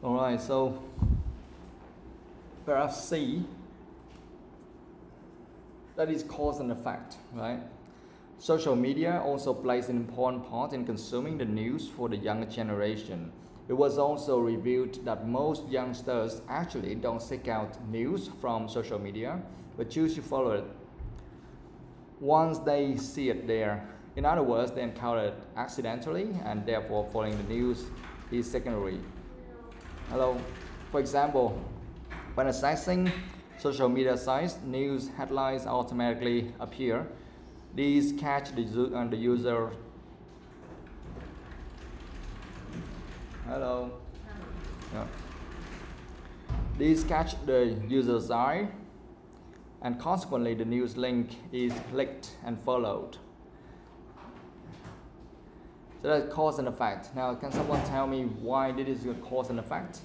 Alright, so paragraph C, that is cause and effect, right? Social media also plays an important part in consuming the news for the younger generation. It was also revealed that most youngsters actually don't seek out news from social media, but choose to follow it once they see it there. In other words, they encounter it accidentally, and therefore following the news is secondary. Hello. For example, when accessing social media sites, news headlines automatically appear. These catch the user. Hello. Yeah. These catch the user's eye, and consequently the news link is clicked and followed. So that's cause and effect. Now, can someone tell me why this is a cause and effect?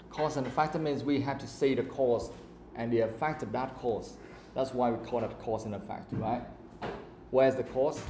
Cause and effect means we have to see the cause and the effect of that cause. That's why we call it cause and effect, right? Where's the cause?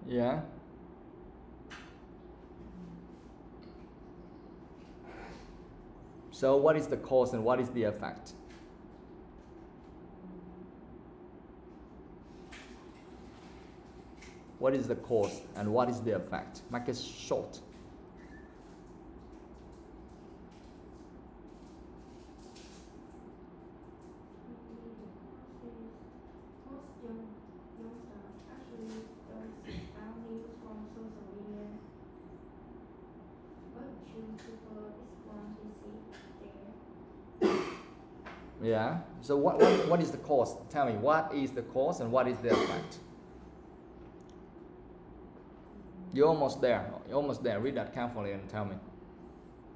Yeah. So what is the cause and what is the effect? What is the cause and what is the effect? Make it short. Yeah. So what is the cause? Tell me, what is the cause and what is the effect? You're almost there. You're almost there. Read that carefully and tell me.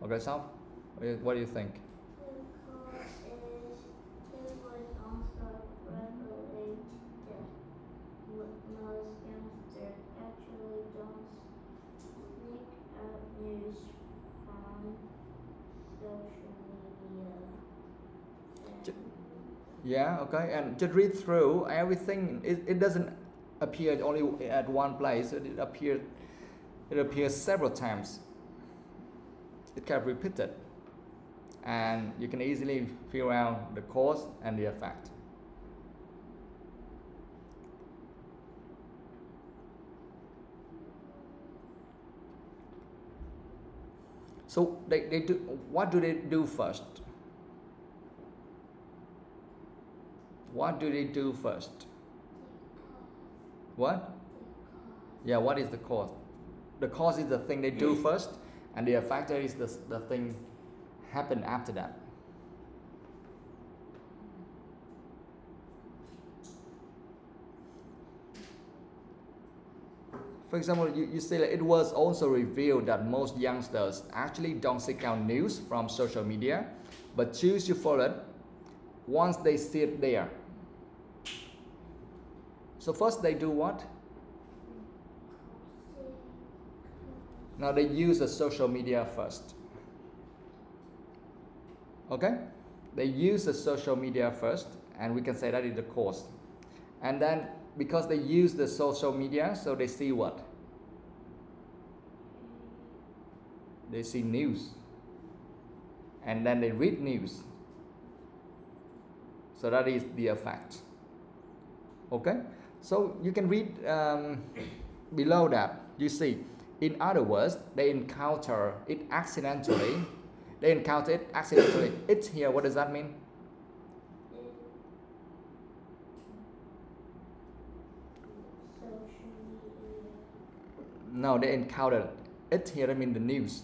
Okay, so what do you think? The cause is it was also revealed that most youngsters actually don't sneak out news from social media. Yeah, okay, and just read through everything. It doesn't appear only at one place. It appears several times. It can be repeated, and you can easily figure out the cause and the effect. So they do. What do they do first? What do they do first? What? Yeah, what is the cause? The cause is the thing they do first, and the effect is the thing happen after that. For example, you say that it was also revealed that most youngsters actually don't seek out news from social media, but choose to follow it once they see it there. So first they do what? Now they use the social media first. Okay? They use the social media first, and we can say that is the cause. And then because they use the social media, so they see what? They see news. And then they read news. So that is the effect. Okay? So you can read below that. You see, in other words, they encounter it accidentally. They encounter it accidentally. It's here. What does that mean? No, they encountered it here. I mean the news.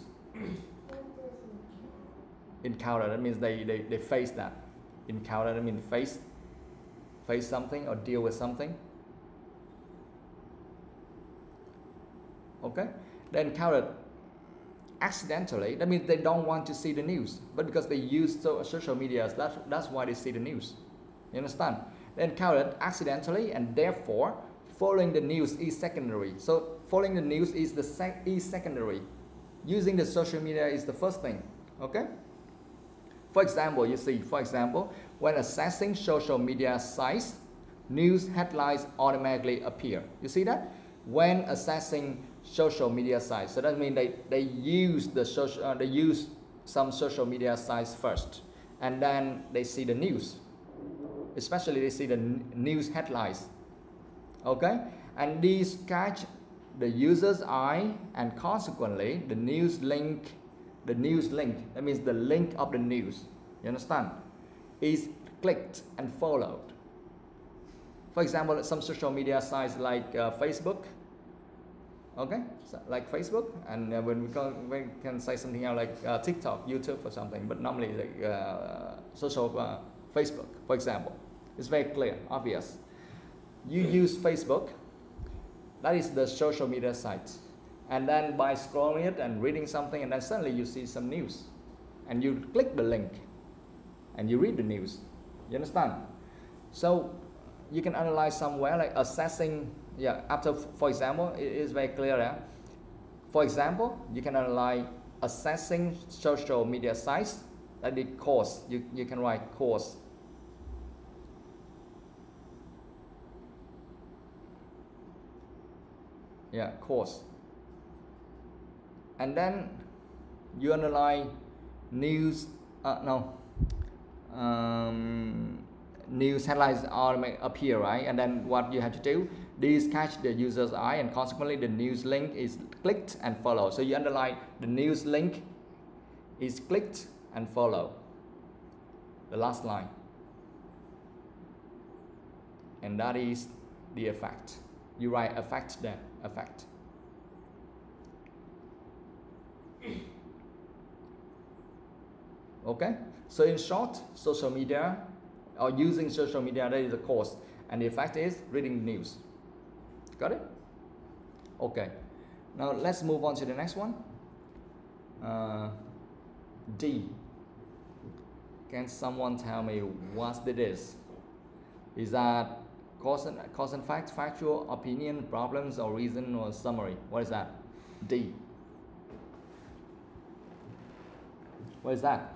Encounter, that means they face that. Encounter, that means face something or deal with something. Okay, they encountered accidentally. That means they don't want to see the news, but because they use social media, that's why they see the news. You understand? They encountered accidentally, and therefore following the news is secondary. So following the news is secondary. Using the social media is the first thing. Okay. For example, you see, when accessing social media sites, news headlines automatically appear. You see that? When accessing social media sites, so that means they use some social media sites first, and then they see the news. Especially they see the news headlines. Okay, and these catch the user's eye, and consequently the news link, that means the link of the news, you understand, is clicked and followed. For example, some social media sites like Facebook, okay, so like Facebook, and when we can say something else like TikTok, YouTube or something, but normally like Facebook, for example, it's very clear, obvious. You use Facebook, that is the social media site. And then by scrolling it and reading something, and then suddenly you see some news, and you click the link and you read the news. You understand? So you can analyze somewhere like assessing, after, for example, it is very clear. Yeah? For example, you can analyze assessing social media sites, that the course, you can write course. Yeah, course. And then you analyze news, news headlines automatically appear, right? And then what you have to do, these catch the user's eye, and consequently the news link is clicked and followed. So you underline the news link is clicked and followed, the last line. And that is the effect. You write effect there, effect. Okay, so in short, social media, or using social media, that is a course, and the effect is reading the news. Got it? Okay, now let's move on to the next one. D. Can someone tell me what it is? Is that cause and fact, factual, opinion, problems, or reason, or summary? What is that? D. What is that?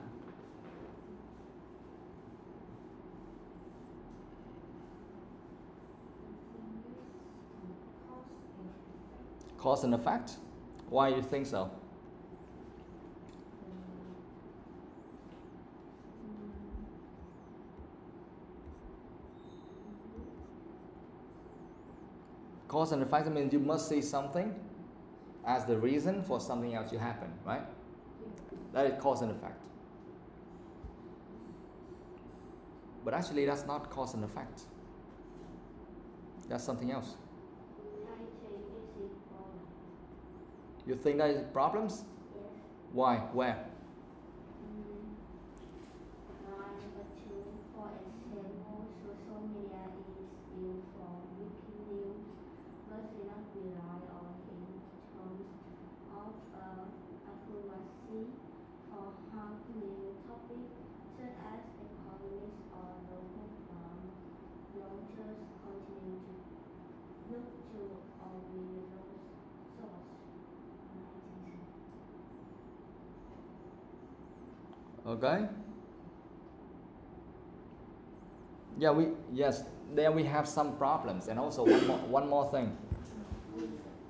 Cause and effect? Why do you think so? Cause and effect means you must see something as the reason for something else to happen, right? That is cause and effect. But actually that's not cause and effect. That's something else. You think that is problems? Yes. Why? Where? Number two, for example, social media is used for making news, but do not rely on it in terms of accuracy for hard new topics such as economics or local farm. Launchers continue to look to original source. Okay. Yeah, there we have some problems, and also one more thing.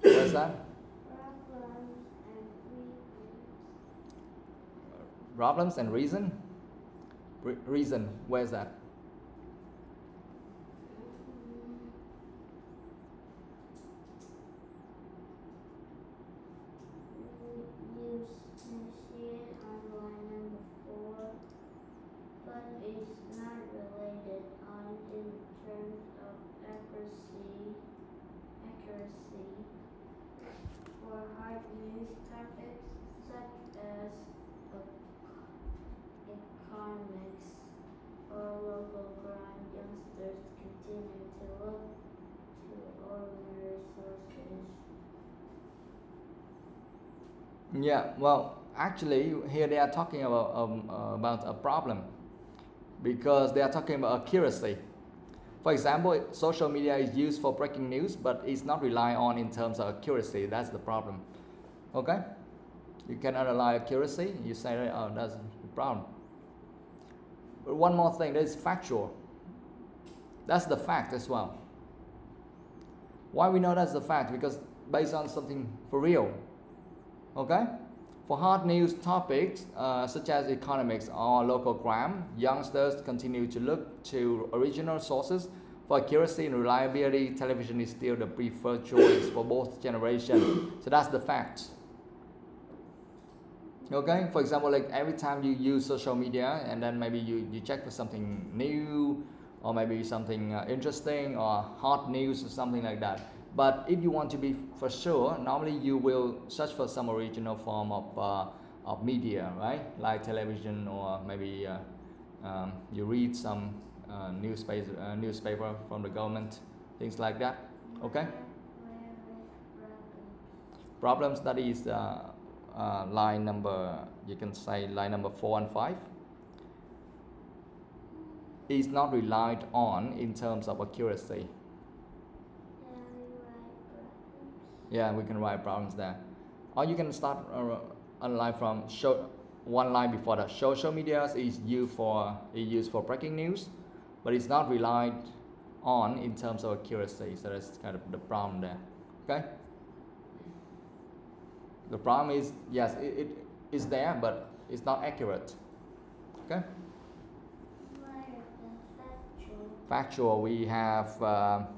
What is that? Problems and reason? Reason, where's that? hard news topics such as economics or local crime, youngsters continue to look to ordinary sources. Yeah, well, actually, here they are talking about a problem because they are talking about accuracy. For example, social media is used for breaking news, but it's not relied on in terms of accuracy. That's the problem. Okay? You can analyze accuracy. You say, oh, that's the problem. But one more thing, that is factual. That's the fact as well. Why we know that's the fact? Because based on something for real. Okay? For hard news topics such as economics or local crime, youngsters continue to look to original sources. For accuracy and reliability, television is still the preferred choice for both generations. So that's the fact. Okay? For example, like every time you use social media and then maybe you check for something new or maybe something interesting or hot news or something like that. But if you want to be for sure, normally you will search for some original form of media, right? Like television or maybe you read some newspaper from the government, things like that. Okay? Problems, that is line number, you can say line number 4 and 5. Is not relied on in terms of accuracy. Yeah, we can write problems there. Or you can start a line from one line before that. Social media is used for breaking news, but it's not relied on in terms of accuracy. So that's kind of the problem there. Okay. The problem is, yes, it is there, but it's not accurate. Okay. Factual. We have for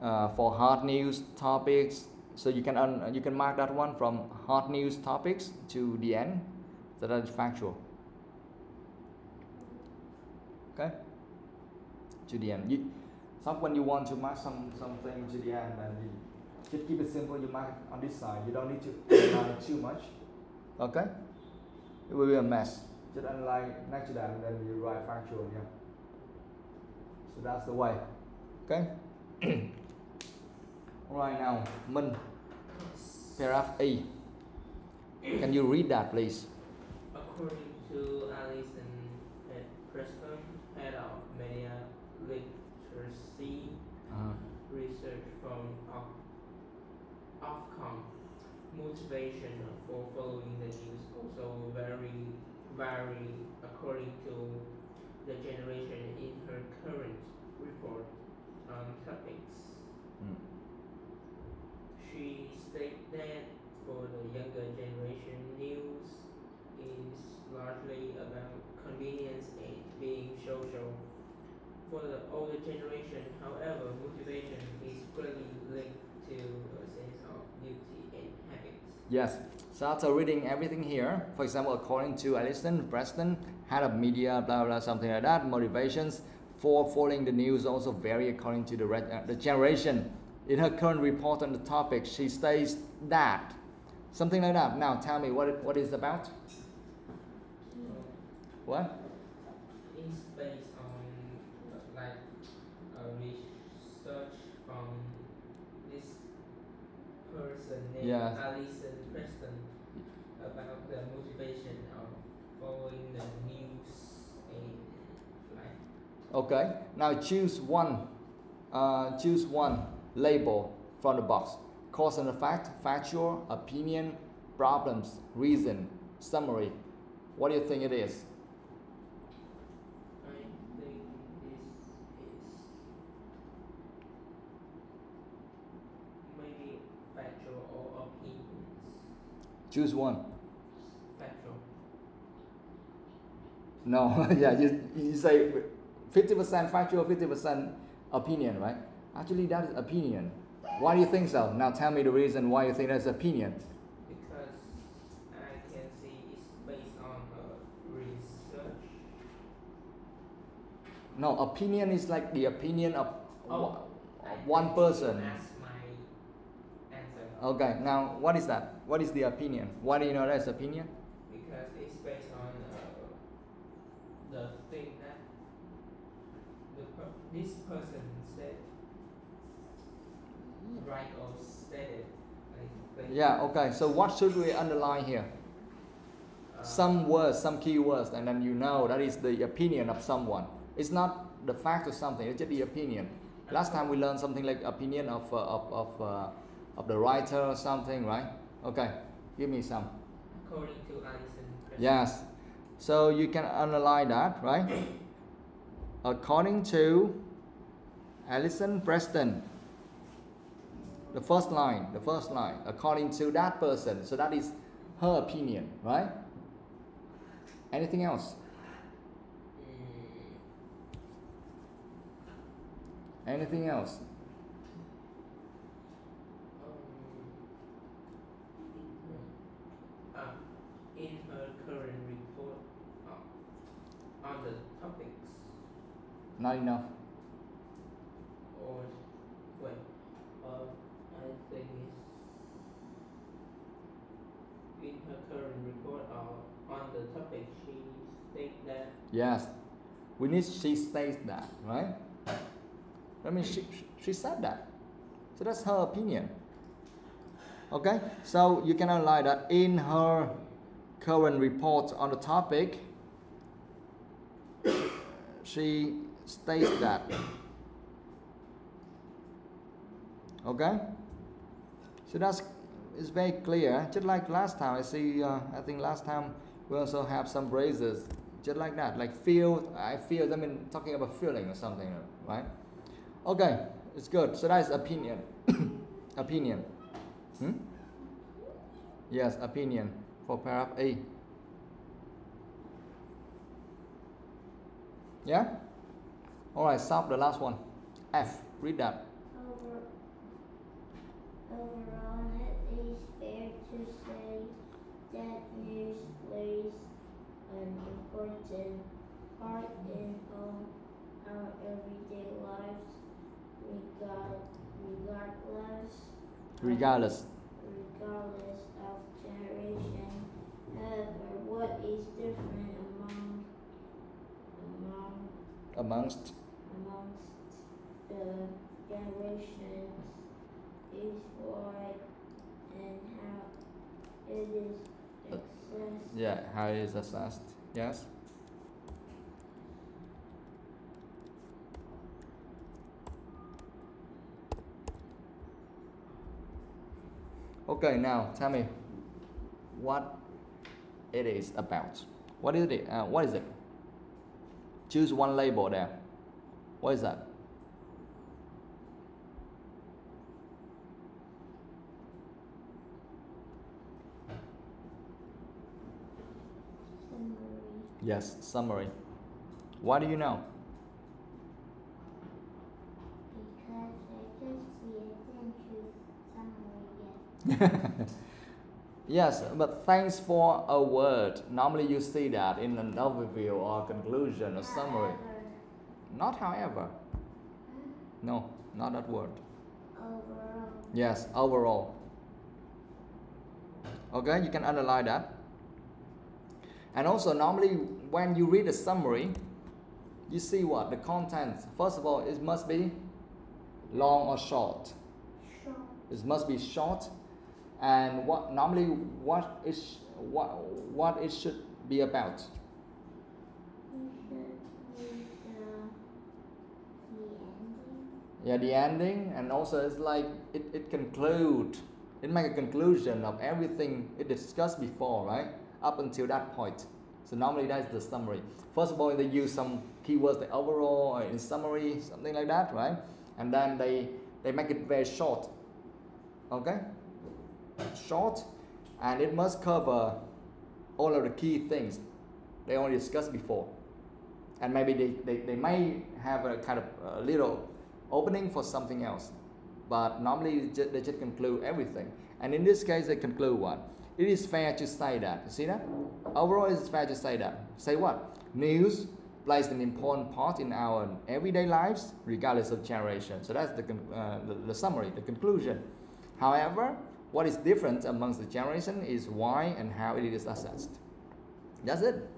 hard news topics. So you can mark that one from hot news topics to the end. So that is factual. Okay? To the end. So when you want to mark something to the end, then you just keep it simple. You mark it on this side. You don't need to underline too much. Okay? It will be a mess. Just underline next to that and then you write factual. Yeah. So that's the way. Okay? Alright, now, mừng. Paragraph E. Can you read that, please? According to Alison Preston, head of media literacy research from Ofcom, motivation for following the news also vary according to the generation in her current report on topics. She stated that for the younger generation, news is largely about convenience and being social. For the older generation, however, motivation is clearly linked to a sense of duty and habits. Yes. So after reading everything here, for example, according to Alison Preston, head of media, blah blah, something like that, motivations for following the news also vary according to the generation. In her current report on the topic, she states that something like that. Now tell me what is about. What? It's based on like research from this person named Alison Preston about the motivation of following the news and like. Okay. Now choose one. Label from the box. Cause and effect, factual, opinion, problems, reason, summary. What do you think it is? I think this is maybe factual or opinions. Choose one. Factual. No, yeah, you say 50% factual, 50% opinion, right? Actually, that is opinion. Why do you think so? Now tell me the reason why you think that's opinion. Because I can see it's based on research. No, opinion is like the opinion of one I person. That's my answer. Okay, now what is that? What is the opinion? Why do you know that's opinion? Because it's based on the thing that this person said, right or stated. Yeah, okay, so what should we underline here? Some words, some keywords, and then you know that is the opinion of someone. It's not the fact of something, it's just the opinion. Last time we learned something like opinion of the writer or something, right? Okay, give me some. According to Alison. Yes, so you can underline that, right? According to Alison Preston. The first line, according to that person. So that is her opinion, right? Anything else? Anything else? In her current report on the topics. Not enough. Or wait, I think it's in her current report on the topic she states that. Yes, we need she states that, right? I mean, she said that, so that's her opinion. Okay, so you can underline that in her current report on the topic, she states that. Okay, so it's very clear. Just like last time, I see. I think last time we also have some phrases just like that, like feel. I feel. I mean, talking about feeling or something, right? Okay, it's good. So that is opinion. Opinion. Yes, opinion for paragraph A. Yeah? Alright, stop the last one. F, read that. Overall, it is fair to say that news plays an important part in all our everyday lives, regardless of generation. However, what is different Amongst the generations is why and how it is assessed. Yeah, how it is assessed. Yes. Okay, now tell me what it is about. What is it? What is it? Choose one label there. What is that? Summary. Yes, summary. Why do you know? Because I just see it and choose summary yet. Yes, but thanks for a word. Normally you see that in an overview or conclusion or summary. Not however. No, not that word. Overall. Yes, overall. Okay, you can underline that. And also normally when you read a summary, you see what? The content. First of all, it must be long or short. Short. It must be short. And what it should be about. We should read the ending. Yeah, the ending, and also it's like it conclude. It make a conclusion of everything it discussed before, right? Up until that point. So normally that's the summary. First of all, they use some keywords like overall or in summary, something like that, right? And then they make it very short. Okay? Short, and it must cover all of the key things they already discussed before, and maybe they may have a kind of a little opening for something else, but normally they just conclude everything. And in this case, they conclude what? It is fair to say that. You see that? Overall, it is fair to say that. Say what? News plays an important part in our everyday lives, regardless of generation. So that's the summary, the conclusion. However, what is different amongst the generation is why and how it is assessed. That's it.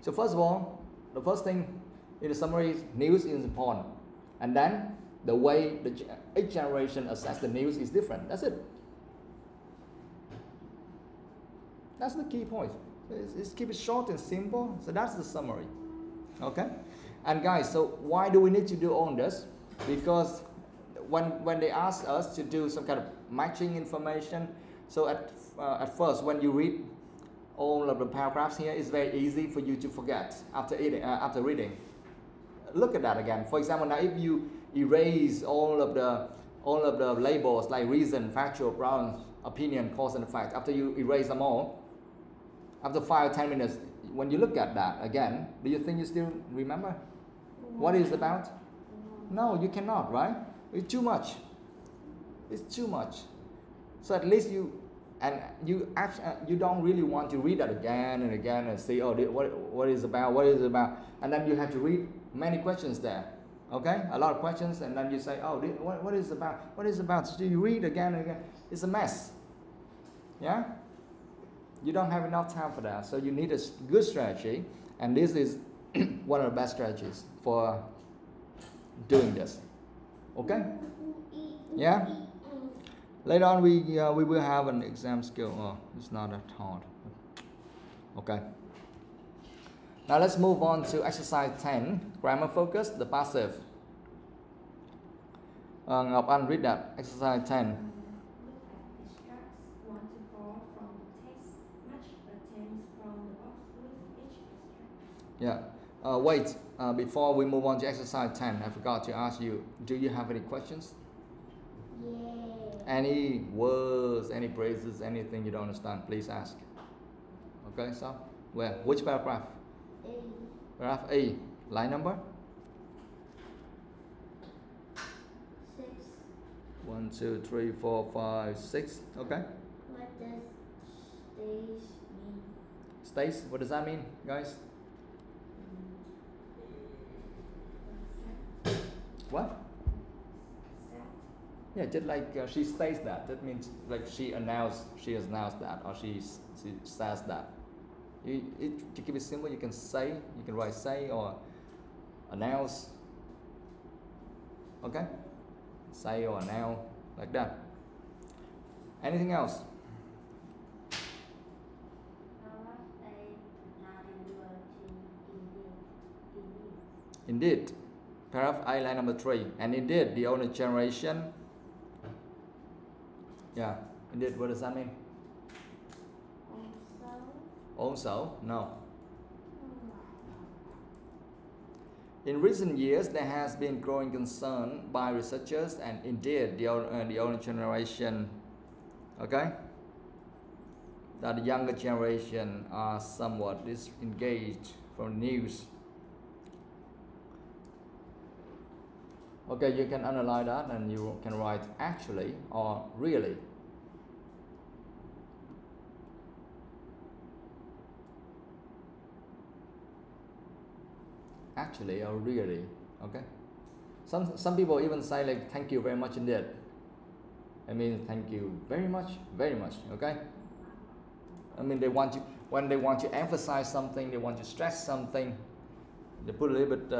So first of all, the first thing in the summary is news is important, and then the way each generation assess the news is different. That's it. That's the key point. It's keep it short and simple. So that's the summary. Okay. And guys, so why do we need to do all this? Because when they ask us to do some kind of matching information, so at first when you read all of the paragraphs here, it's very easy for you to forget after reading. Look at that again. For example, now if you erase all of the labels like reason, factual, grounds, opinion, cause and effect, after you erase them all, after 5 or 10 minutes, when you look at that again, do you think you still remember what it's about? No, you cannot, right? It's too much. It's too much. So at least you don't really want to read that again and again and see, oh, what is it about, and then you have to read many questions there. Okay, a lot of questions, and then you say, oh, what is it about? So you read again and again. It's a mess. Yeah. You don't have enough time for that, so you need a good strategy, and this is one of the best strategies for doing this. Okay? Yeah. Later on, we will have an exam skill. Oh, it's not that hard. Okay. Now let's move on to exercise 10, grammar focus, the passive. Ngọc Anh, read that. Exercise 10. Yeah. Wait. Before we move on to exercise 10, I forgot to ask you. Do you have any questions? Yeah. Any words, any phrases, anything you don't understand? Please ask. Okay. So, where? Which paragraph? A. Paragraph A. Line number? 6. 1, 2, 3, 4, 5, 6. Okay. What does stage mean? Stays. What does that mean, guys? What? Yeah, just like she states that. That means like she has announced that, or she says that. To keep it simple, you can say, you can write say or announce. Okay? Say or announce, like that. Anything else? Indeed. Paragraph A, line number 3. And indeed, the older generation. Yeah, indeed, what does that mean? Also? No. In recent years, there has been growing concern by researchers and indeed the older generation, okay, that the younger generation are somewhat disengaged from news. Okay, you can analyze that and you can write actually or really. Actually or really, okay? Some people even say like thank you very much indeed. I mean thank you very much, okay? I mean they want to, when they want to emphasize something, they want to stress something, they put a little bit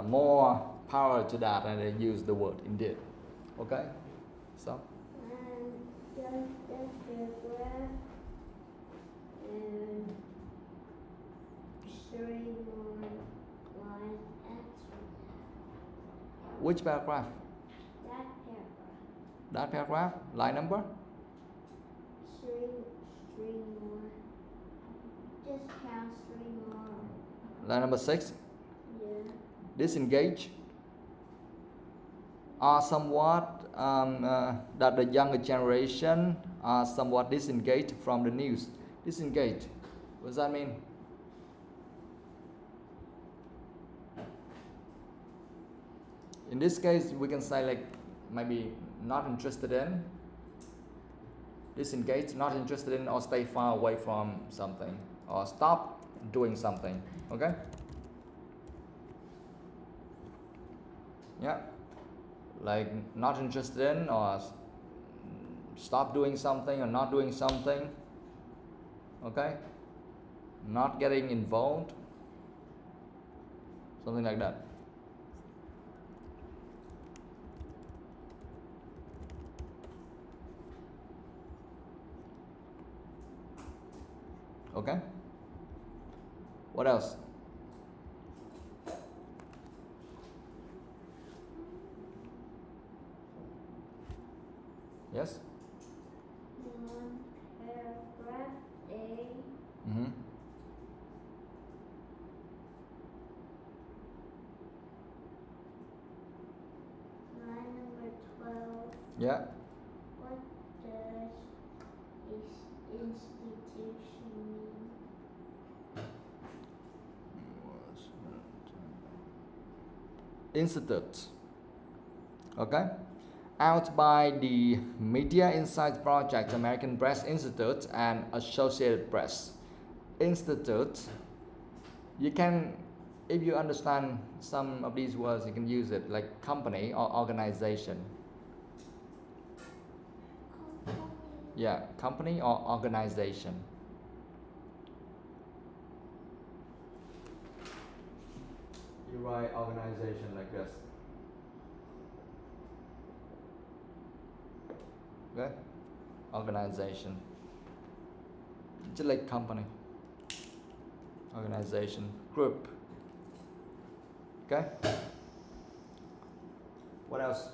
more power to that and they use the word indeed. Okay? So Just the paragraph and 3 more lines after that. which paragraph? That paragraph. That paragraph? Line number? 3 more. Just count 3 more. Line number 6? Yeah. Disengage are somewhat that the younger generation are somewhat disengaged from the news. Disengaged, what does that mean? In this case, we can say like maybe not interested in, disengaged, not interested in, or stay far away from something, or stop doing something. Okay? Yeah, like not interested in or stop doing something or not doing something. Okay, not getting involved, something like that. Okay, what else? Yes. Paragraph A. Mm-hmm. Line number 12. Yeah. What does institution mean? Institute. Okay. Out by the Media Insights Project, American Press Institute, and Associated Press. Institute, you can, if you understand some of these words, you can use it like company or organization. Yeah, company or organization. You write organization like this. Okay? Organization. Just like company. Organization. Group. Okay? What else?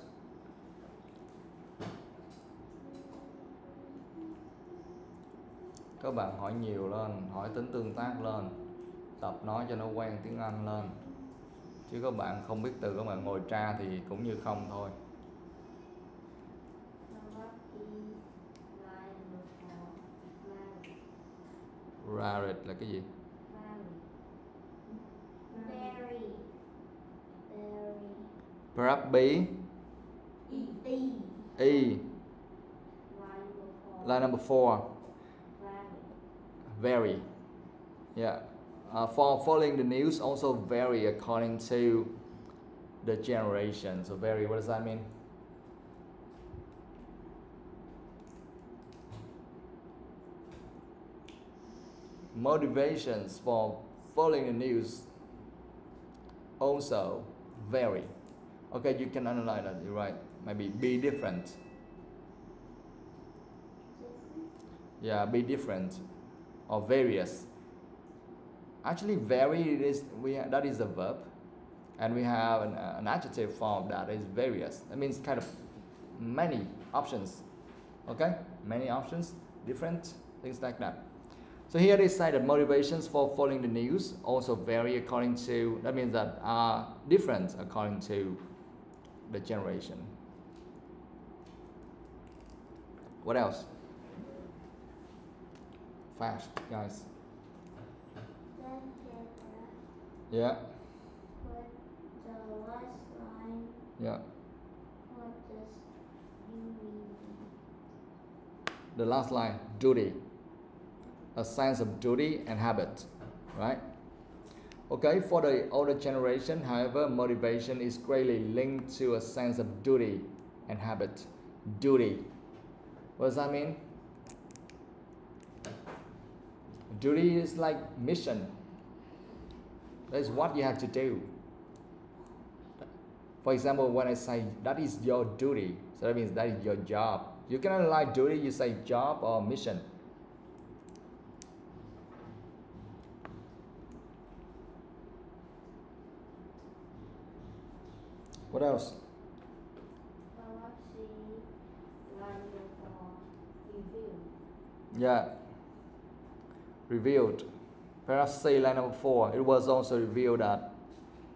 Các bạn hỏi nhiều lên, hỏi tính tương tác lên, tập nói cho nó quen tiếng Anh lên. Chứ các bạn không biết từ, các bạn ngồi tra thì cũng như không thôi. Rarit là cái gì? Very. Perhaps be. E. Line number 4. Very. Yeah. For following the news also vary according to the generation. So vary, what does that mean? Motivations for following the news also vary. Okay, you can analyze that, you're right. Maybe be different. Yeah, be different or various. Actually, vary is that is a verb, and we have an adjective form that is various. That means kind of many options. Okay, many options, different things like that. So here they say that motivations for following the news also vary according to, that means that are different according to the generation. What else? Fast, guys. Yeah. What the last line? Yeah. What does you mean? The last line, duty. A sense of duty and habit, right? Okay, for the older generation, however, motivation is greatly linked to a sense of duty and habit. Duty. What does that mean? Duty is like mission. That is what you have to do. For example, when I say that is your duty, so that means that is your job. You cannot like duty, you say job or mission. What else? Yeah. Revealed. Perhaps say line number 4. It was also revealed that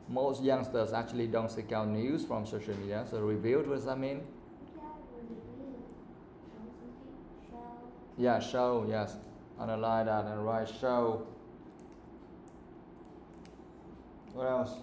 most youngsters actually don't seek out news from social media. So revealed, what does that mean? Yeah, show, yes. Underline that and write show. What else?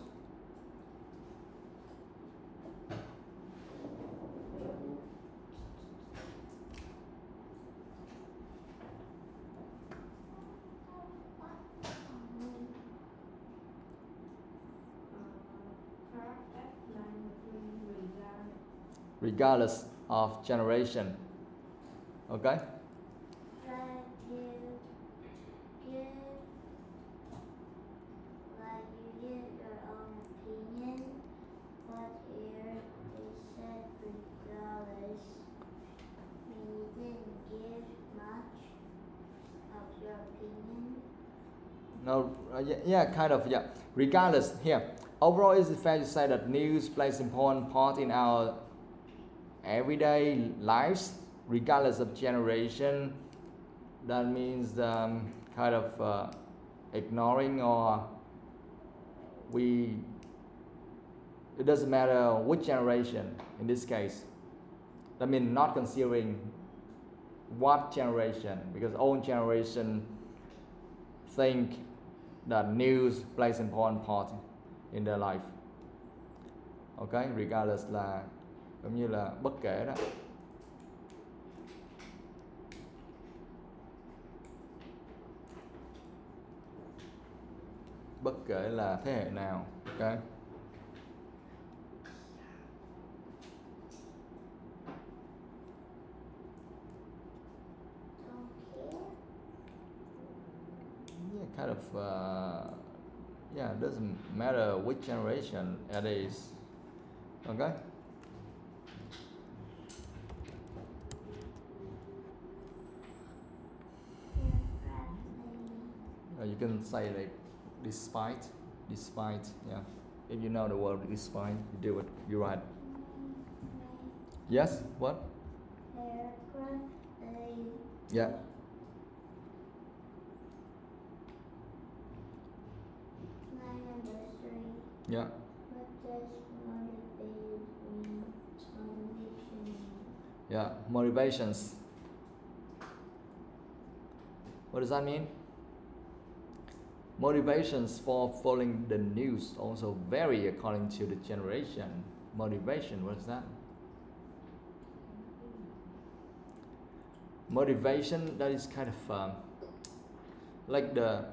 Regardless of generation. Okay. Like you give, like you give your own opinion, but here they said regardless, you didn't give much of your opinion. No, yeah, kind of, yeah. Regardless, here. Overall, is it fair to say that news plays an important part in our everyday lives, regardless of generation? That means kind of ignoring, or it doesn't matter which generation in this case. That means not considering what generation, because old generation think that news plays an important part in their life. Okay, regardless là giống như là bất kể đó. Bất kể là thế hệ nào. Okay. Yeah, kind of yeah, it doesn't matter which generation it is. Okay. You can say like despite, yeah. If you know the word despite, you do it, you're right. Yes, what? Yeah. Yeah. Yeah, motivations. What does that mean? Motivations for following the news also vary according to the generation. Motivation, what is that? Motivation, that is kind of like the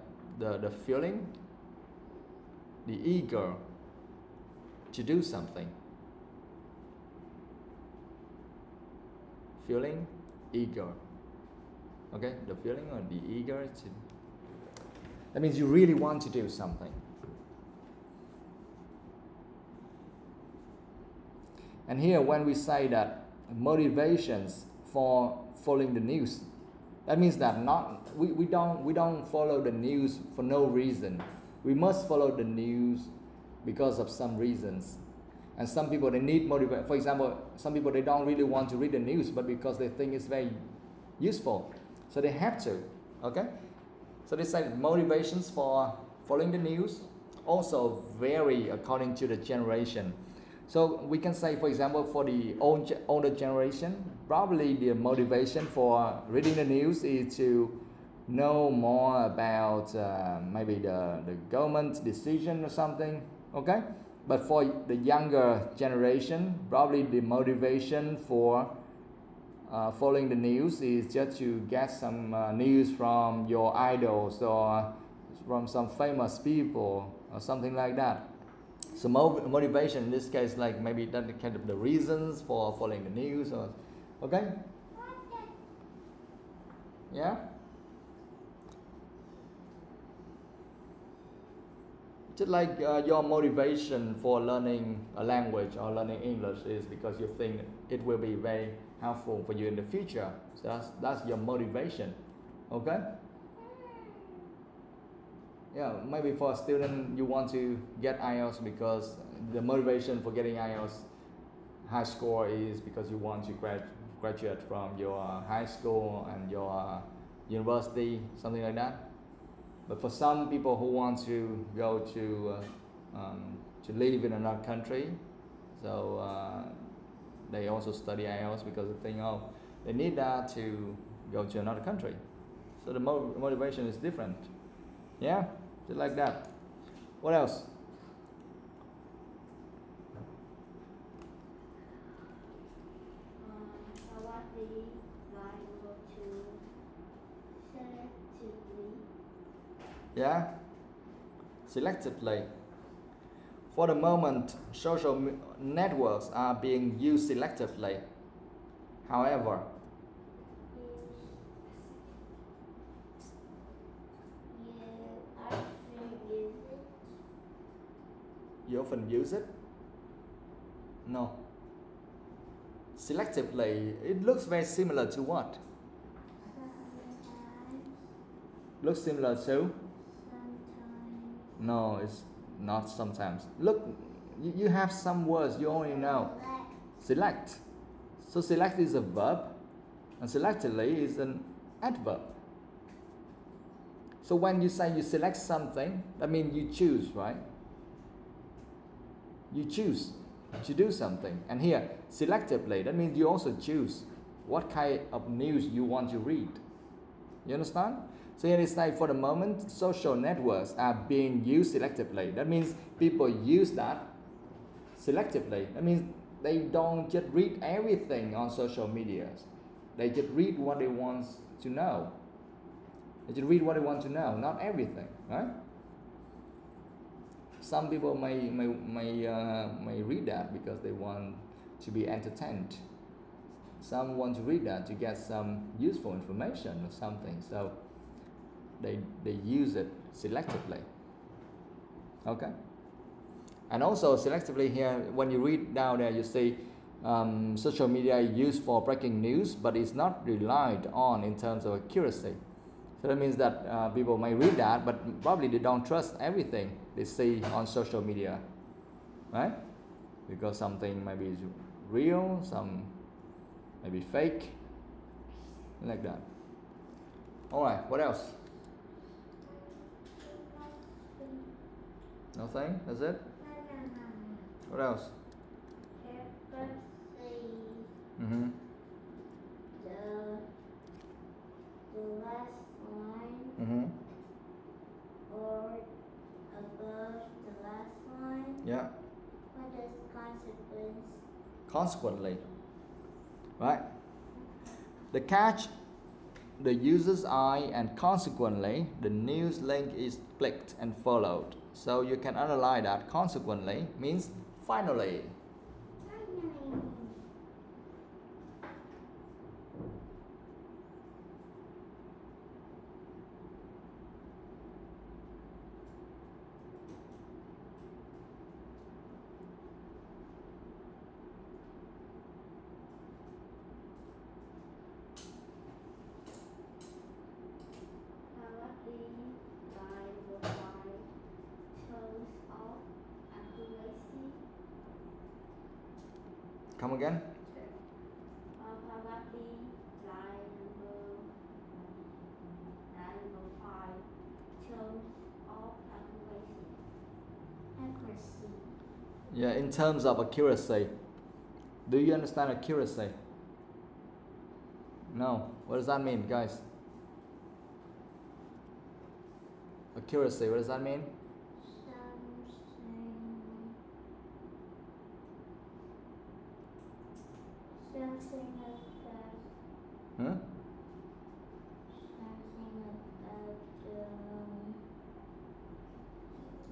feeling, the eager to do something. Feeling, eager. Okay, the feeling or the eager to. That means you really want to do something. And here, when we say that motivations for following the news, that means that we don't follow the news for no reason. We must follow the news because of some reasons. And some people, they need motivation. For example, some people, they don't really want to read the news, but because they think it's very useful, so they have to. Okay. So they say motivations for following the news also vary according to the generation. So we can say, for example, for the older generation, probably the motivation for reading the news is to know more about maybe the government decision or something. Okay. But for the younger generation, probably the motivation for following the news is just to get some news from your idols or from some famous people or something like that. So motivation in this case, like maybe that kind of the reasons for following the news, or okay? Yeah. Just like your motivation for learning a language or learning English is because you think it will be very helpful for you in the future. So that's your motivation. Okay? Yeah, maybe for a student you want to get IELTS because the motivation for getting IELTS high score is because you want to graduate from your high school and your university, something like that. But for some people who want to go to live in another country, so they also study IELTS because they think, oh, they need that to go to another country. So the motivation is different. Yeah, just like that. What else? Yeah, selectively. For the moment, social networks are being used selectively. However, You often use it? No. Selectively, it looks very similar to what? Looks similar to? Sometimes. No, it's not sometimes. Look, you have some words you already know. Select. So select is a verb, and selectively is an adverb. So when you say you select something, that means you choose, right? You choose to do something. And here, selectively, that means you also choose what kind of news you want to read. You understand? So here they say, for the moment, social networks are being used selectively. That means people use that selectively. That means they don't just read everything on social media. They just read what they want to know. They just read what they want to know, not everything, right? Some people may read that because they want to be entertained. Some want to read that to get some useful information or something. So they use it selectively. Okay. And also selectively here, when you read down there, you see social media is used for breaking news, but it's not relied on in terms of accuracy. So that means that people may read that, but probably they don't trust everything they see on social media, right? Because something maybe is real, some maybe fake, like that. All right, what else? Nothing? That's it? What else? Mm-hmm. The last line Mm-hmm. or above the last line. Yeah. What does consequence? Consequently. Right? The catch the user's eye, and consequently the news link is clicked and followed. So you can underline that consequently means finally. Come again? Probably line number 5 shows of accuracy. Yeah, in terms of accuracy. Do you understand accuracy? No. What does that mean, guys? Accuracy, what does that mean? Something like that. Huh? Something about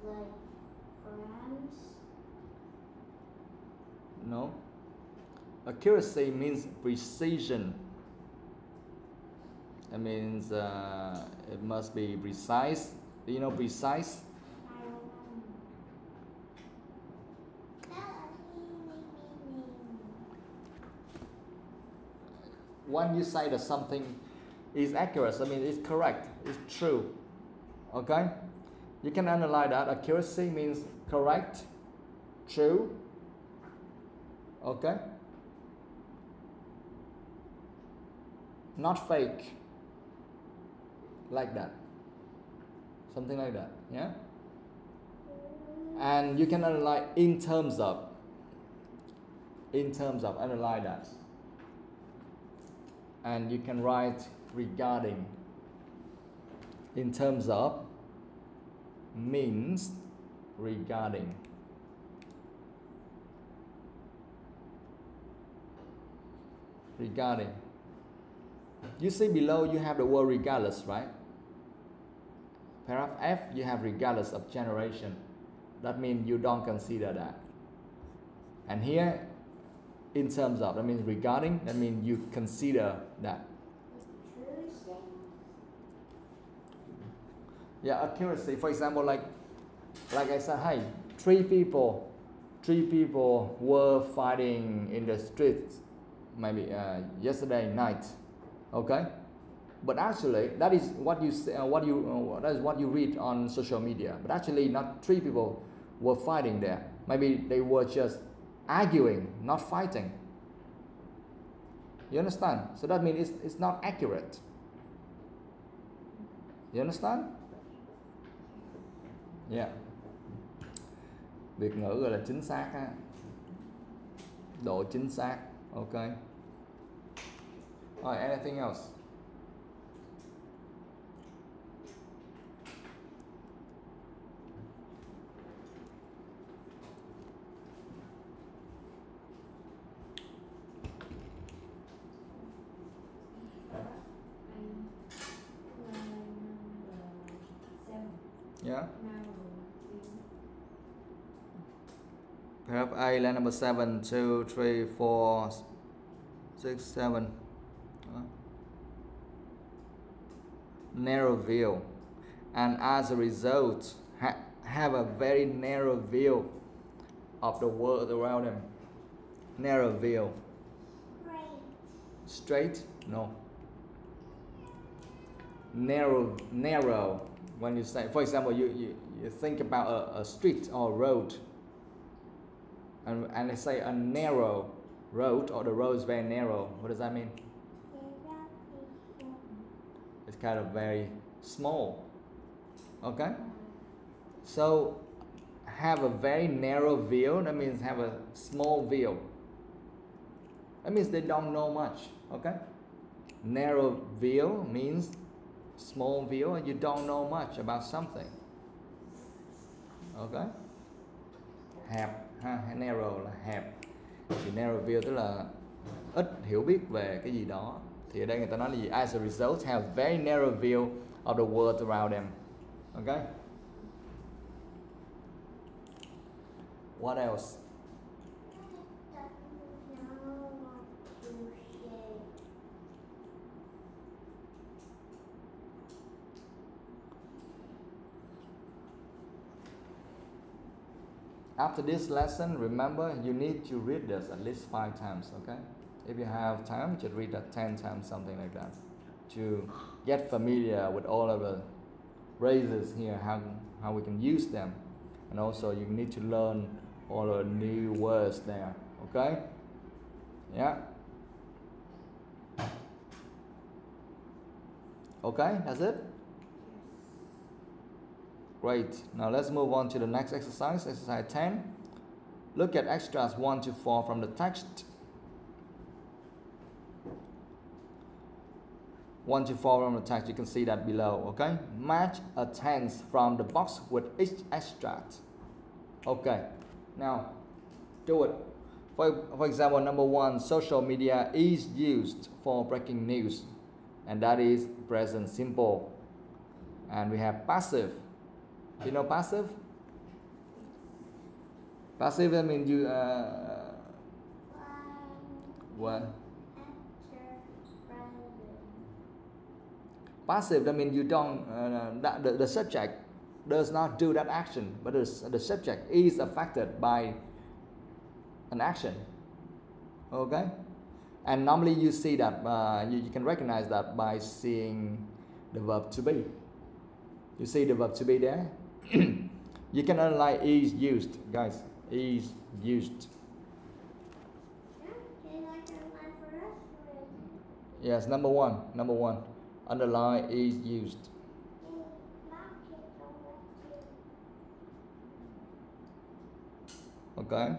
like grams. No. Accuracy means precision. That means it must be precise. Do you know precise? I don't know. When you say that something is accurate, I mean it's correct, it's true. Okay? You can underline that. Accuracy means correct, true. Okay? Not fake. Like that. Something like that. Yeah? And you can underline in terms of. In terms of, underline that. And you can write regarding. In terms of means regarding. Regarding. You see below you have the word regardless, right? Paragraph F, you have regardless of generation. That means you don't consider that. And here, in terms of, that means regarding, that means you consider that. Yeah, accuracy. For example, like I said, hey, three people were fighting in the streets maybe yesterday night. Okay, but actually that is what you say, that is what you read on social media. But actually, not three people were fighting there. Maybe they were just arguing, not fighting. You understand? So that means it's not accurate. You understand? Yeah. Việt ngữ gọi là chính xác ha. Độ chính xác. Okay. Alright, anything else? Yeah. Paragraph A, line number 7, 2, 3, 4, 6, 7. Narrow view, and as a result, have a very narrow view of the world around them. Narrow view. Straight? No. Narrow. When you say, for example, you think about a street or road, and they say a narrow road, or the road is very narrow. What does that mean? It's kind of very small. Okay? So have a very narrow view, that means have a small view. That means they don't know much. Okay? Narrow view means small view, and you don't know much about something. Okay? Hẹp ha, narrow là hẹp. Thì narrow view tức là ít hiểu biết về cái gì đó. Thì ở đây người ta nói là gì? As a result, have very narrow view of the world around them. Okay? What else? After this lesson, remember you need to read this at least 5 times, okay? If you have time, just read that 10 times, something like that, to get familiar with all of the phrases here, how we can use them. And also you need to learn all the new words there, okay? Yeah? Okay, that's it? Great. Now let's move on to the next exercise, exercise 10. Look at extras 1 to 4 from the text. 1 to 4 from the text, you can see that below, okay? Match a tense from the box with each extract. Okay, now do it. For example, number 1, social media is used for breaking news, and that is present simple. And we have passive. You know passive? Passive, I mean you what? Passive, that means you don't the subject does not do that action, but the subject is affected by an action. Okay? And normally you see that you can recognize that by seeing the verb to be. You see the verb to be there? You can underline is used, guys. Is used. Yes, number one. Underline is used. Okay.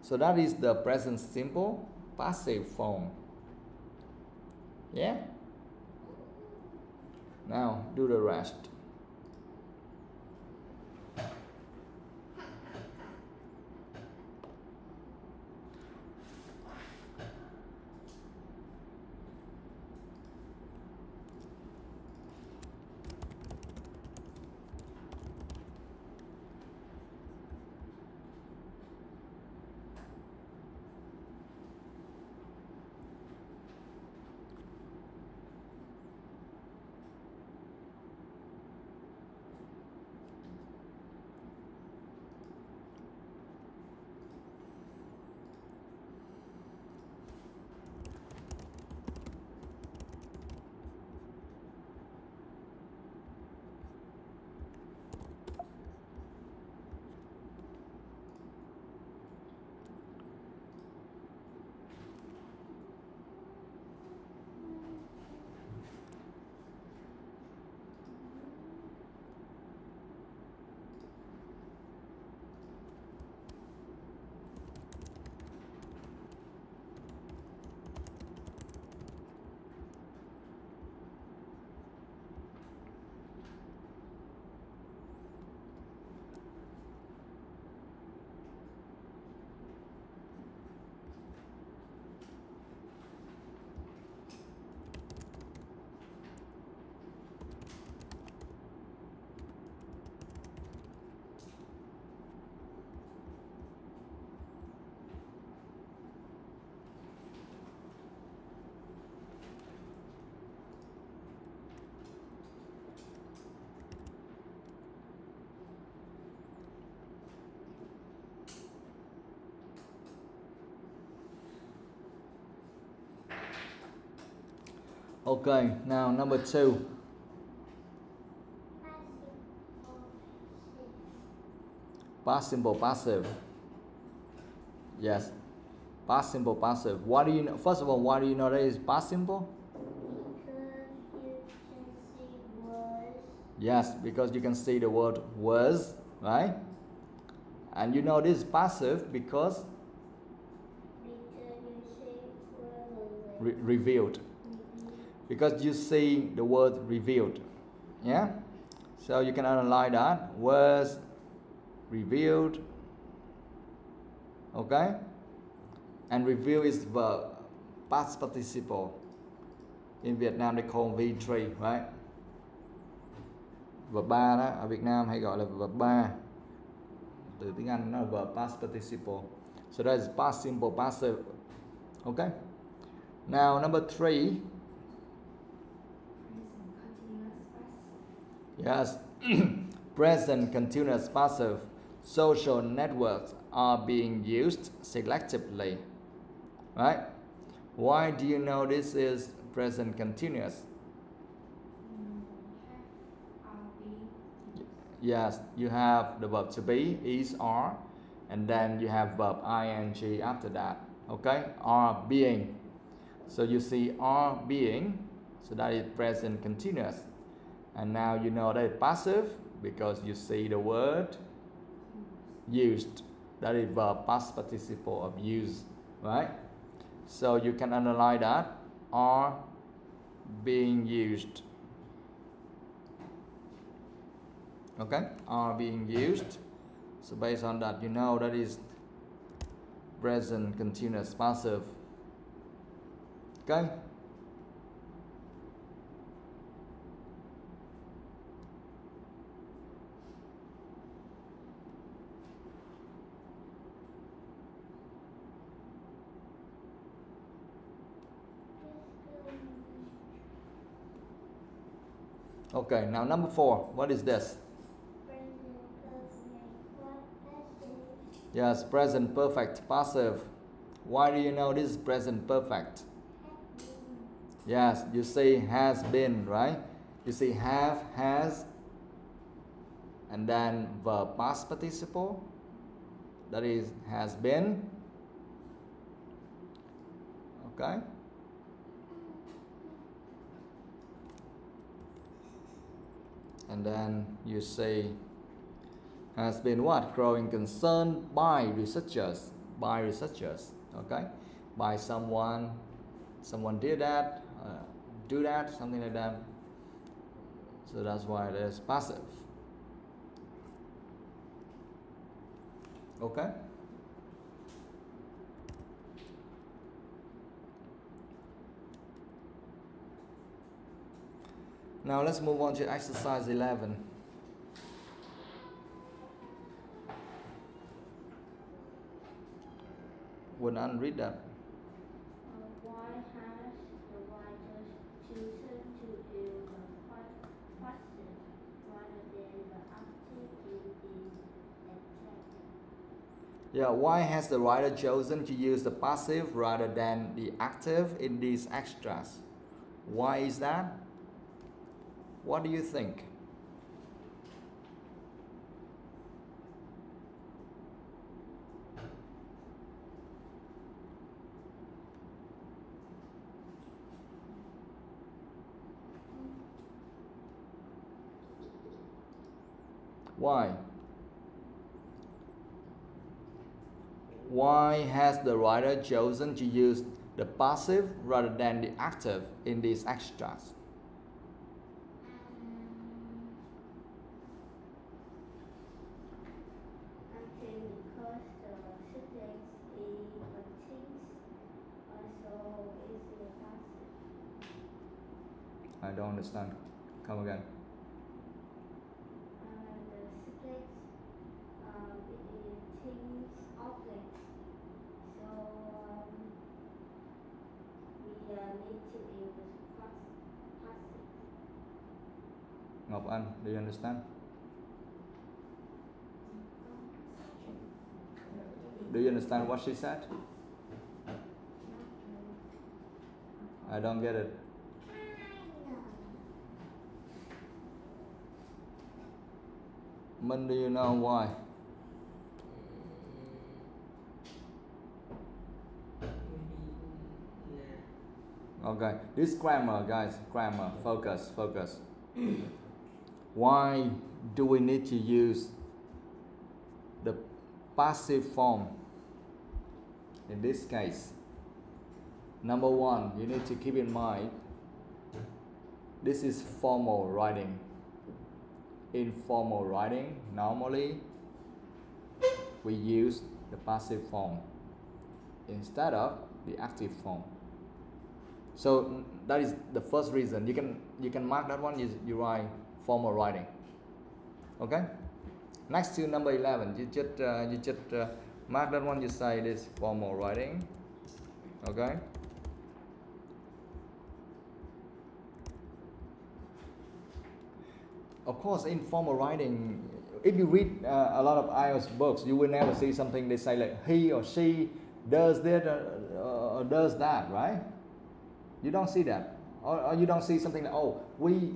So that is the present simple passive form. Yeah? Now do the rest. Okay, now number 2. Past simple passive. Yes. Past simple passive. What do you know? First of all, why do you know that is past simple? Because you can see words. Yes, because you can see the word was, right? And you know this is passive because Because you see words. revealed. Because you see the word revealed. Yeah? So you can analyze that. Was revealed. Okay? And reveal is verb, past participle. In Vietnam they call V3, right? Verb 3 đó, ở Việt Nam hay gọi là verb 3. Từ tiếng Anh nó là verb past participle. So that is past simple passive. Okay? Now number 3. Yes. Present continuous passive. Social networks are being used selectively. Right? Why do you know this is present continuous? Yes, you have the verb to be, is, are, and then you have verb ing after that. Okay? Are being. So you see are being, so that is present continuous. And now you know that it's passive because you see the word used. That is verb past participle of use, right? So you can analyze that. Are being used. Okay? Are being used. So based on that, you know that is present continuous passive. Okay? Okay, now number 4. What is this? Yes, present perfect passive. Why do you know this is present perfect? Yes, you see has been, right? You see have, has, and then verb past participle. That is has been. Okay? And then you say has been what? Growing concern by researchers. By researchers. Okay? By someone did that, do that, something like that. So that's why it is passive. Okay? Now let's move on to exercise 11. Would Ann read that? Why has the writer chosen to use the passive rather than the active in this example? Yeah, why has the writer chosen to use the passive rather than the active in these extras? Why is that? What do you think? Why? Why has the writer chosen to use the passive rather than the active in these extras? Because the subject is contains also is the passive. I don't understand. Come again. The subject it contains objects. So we need to use passive. Ngọc Anh, do you understand? Do you understand what she said? I don't get it. Min, do you know why? Okay, this grammar, guys, grammar, focus. Why do we need to use the passive form in this case? Number one, you need to keep in mind, this is formal writing. In formal writing, normally we use the passive form instead of the active form. So that is the first reason. You can mark that one. You write formal writing. Okay. Next to number 11, you just mark that one. You say this formal writing. Okay. Of course, in formal writing, if you read a lot of IELTS books, you will never see something they say like he or she does this or does that, right? You don't see that, or you don't see something like, oh, we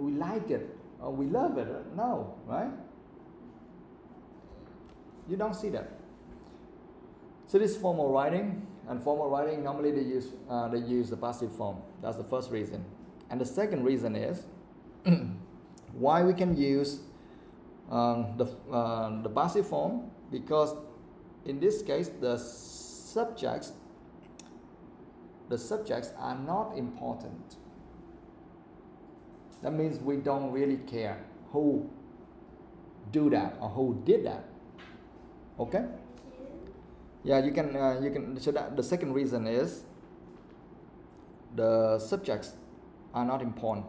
like it or we love it. No, right? You don't see that. So this formal writing, and formal writing normally they use the passive form. That's the first reason, and the second reason is why we can use the passive form, because in this case the subjects are not important. That means we don't really care who do that or who did that. Okay? Yeah, you can. So that the second reason is the subjects are not important.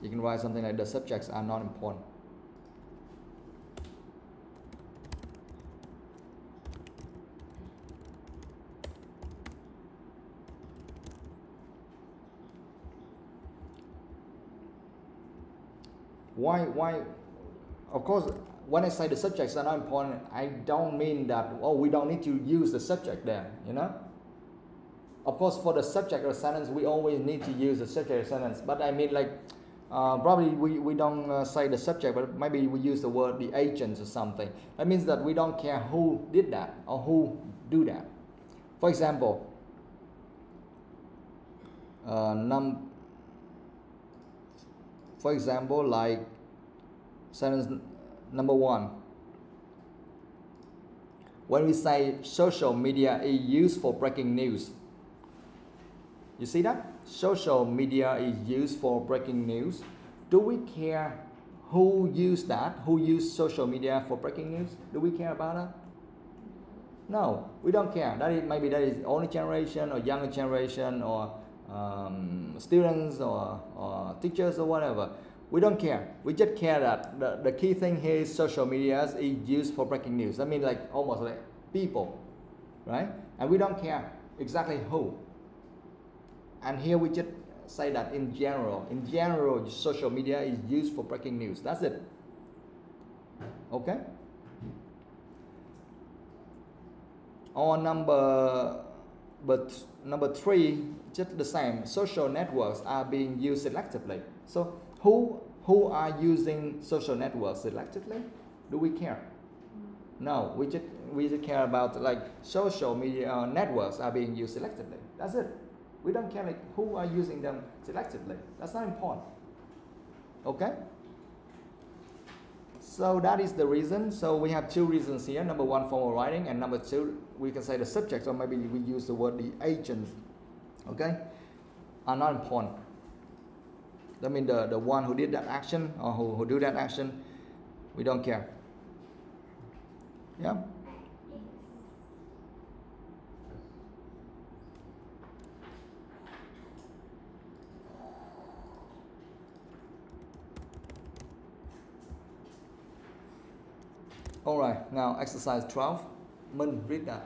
You can write something like the subjects are not important. Why? Of course, when I say the subjects are not important, I don't mean that, oh, we don't need to use the subject there, you know? Of course, for the subject of sentence, we always need to use the subject of sentence. But I mean, like, probably we don't say the subject, but maybe we use the word the agents or something. That means that we don't care who did that or who do that. For example, like sentence number 1. When we say social media is used for breaking news, you see that? Social media is used for breaking news. Do we care who used that? Who used social media for breaking news? Do we care about that? No, we don't care. Maybe that is older generation or younger generation or students or teachers or whatever. We don't care. We just care that the key thing here is social media is used for breaking news. I mean, like almost like people, right? And we don't care exactly who. And here we just say that in general. In general, social media is used for breaking news. That's it. Okay? Or number 3, just the same. Social networks are being used selectively. So who are using social networks selectively? Do we care? No, we just care about like social media networks are being used selectively. That's it. We don't care like who are using them selectively. That's not important. Okay? So that is the reason. So we have 2 reasons here. Number 1, formal writing, and number 2, we can say the subjects, or maybe we use the word the agents. Okay? Are not important. That means the one who did that action or who do that action, we don't care. Yeah? All right, now exercise 12. Min, read that.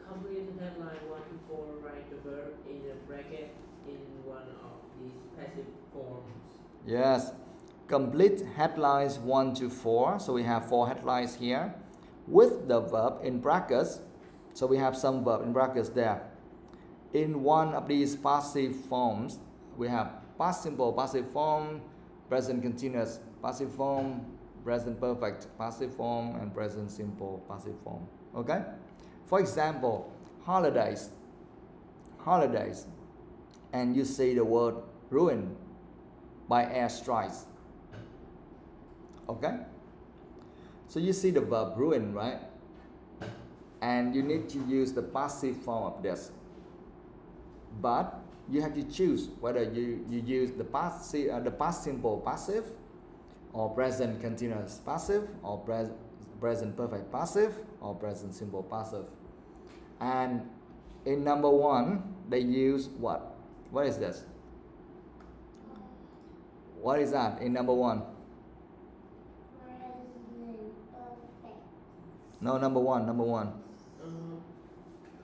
Complete the headline 1 to 4. Write the verb in a bracket in one of these passive forms. Yes. Complete headlines 1 to 4. So we have 4 headlines here with the verb in brackets. So we have some verb in brackets there. In one of these passive forms, we have past simple passive form, present continuous passive form, present perfect passive form, and present simple passive form. Okay? For example, holidays. Holidays. And you see the word ruined by airstrikes. Okay? So you see the verb ruin, right? And you need to use the passive form of this. But you have to choose whether you use the past simple passive, or present continuous passive, or present perfect passive, or present simple passive. And in number one, they use what? What is this? What is that in number one? No, number one.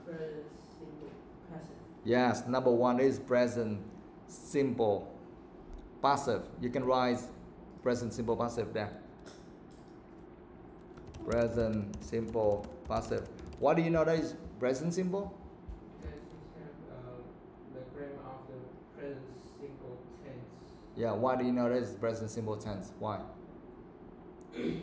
Present simple passive. Yes, number one is present simple passive. You can write present simple passive there. Present simple passive. What do you know that is present simple? Because it have the grammar of the present simple tense. Yeah, why do you know that is present simple tense? Why? Like,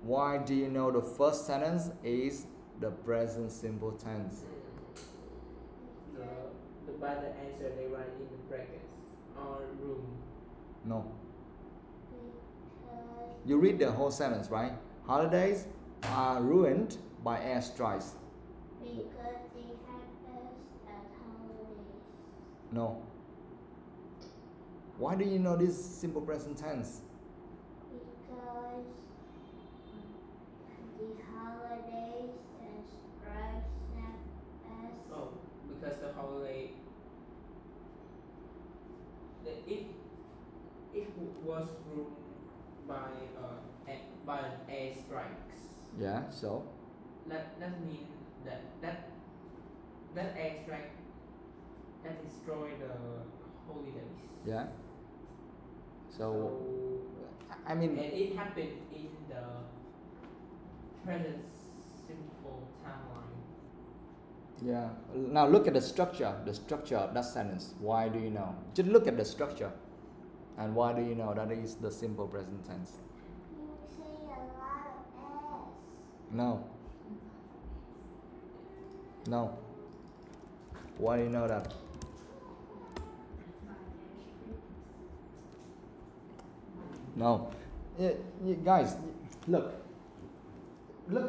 Why do you know the first sentence is the present simple tense? by the answer they write in the brackets or room. No. Because You read the whole sentence, right? Holidays are ruined by airstrikes. it happens at holidays. No. Why do you know this simple present tense? Because the holidays and strikes as Oh, because the holiday, it was ruined by an air strikes. Yeah, so That means that air strike that destroyed the holidays. yeah. So I mean, and it happened in the present simple timeline. yeah. Now look at the structure of that sentence. Why do you know? Just look at the structure. And why do you know that is the simple present tense? you say a lot of s. No. No. Why do you know that? No. Guys, look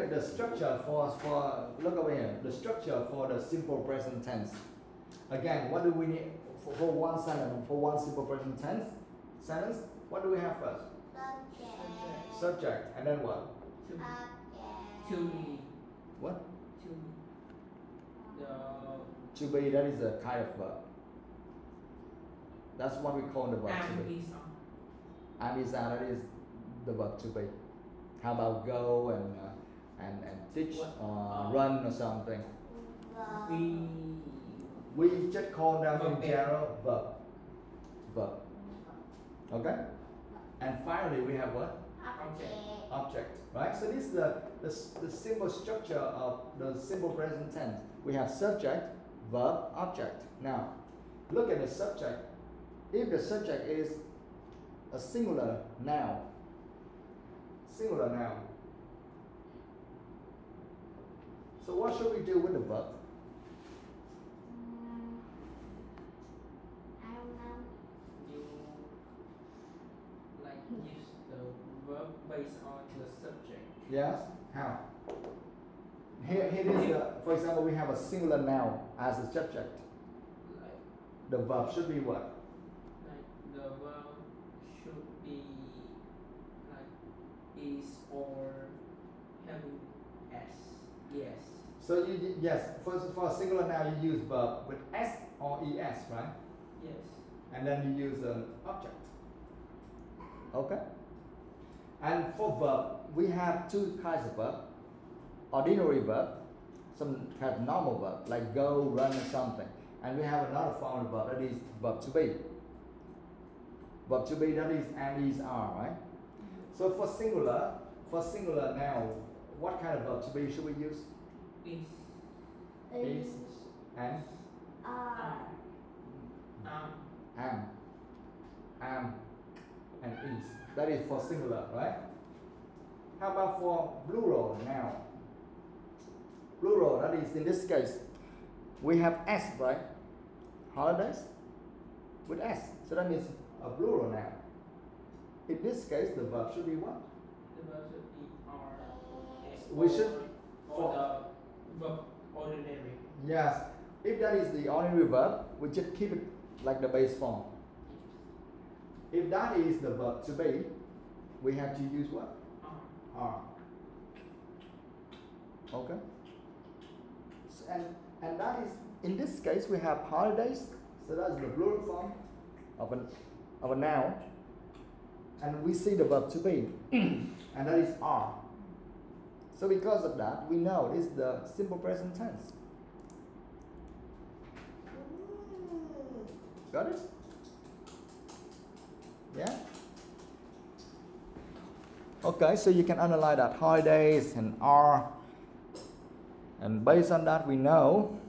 at the structure for look over here. The structure for the simple present tense. Again, what do we need for one sentence? For one simple present tense sentence, what do we have first? Subject. Subject, and then what? To Object. be What? the To be, that is a kind of verb. That's what we call the verb to be. And is that is the verb to be. How about go and teach or run or something? The We just call them in Verb. general verb. Okay? And finally we have what? object. Object. Right? So this is the simple structure of the simple present tense. We have subject, verb, object. Now, look at the subject. If the subject is a singular noun, so what should we do with the verb? I don't know. you like use the verb based on the subject. Yes? How? Here it is, for example, we have a singular noun as a subject. Like The verb should be what? the verb should be like is or having s. Yes. So yes, for a singular noun you use verb with s or es, right? Yes. And then you use an object. Okay? And for verb, we have two kinds of verb. Ordinary verb, some have normal verb, like go, run, or something. And we have another form of verb, that is verb to be. Verb to be, that is and, is, are, right? So for singular noun, what kind of verb to be should we use? Is Is and Am, and is. That is for singular, right? How about for plural now? Plural, that is in this case, we have S, right? Holidays with S. So that means a plural now. In this case, the verb should be what? The verb should be are. We should for the verb ordinary. Yes. If that is the ordinary verb, we just keep it like the base form. If that is the verb to be, we have to use what? Are. Okay. And that is, in this case, we have holidays. So that is the plural form of a noun. And we see the verb to be, and that is are. So because of that, we know this is the simple present tense. Got it? Yeah? Okay, so you can analyze that holidays and are, and based on that we know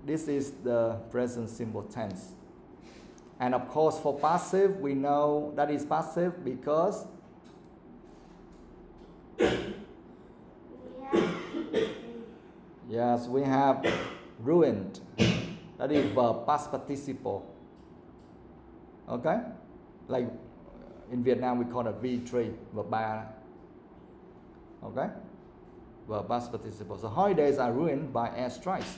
this is the present simple tense. And of course for passive we know that is passive because yes, we have ruined. That is verb past participle. Okay? Like in Vietnam we call it V3, verb 3. Okay? Verb past participle. So holidays are ruined by air strikes.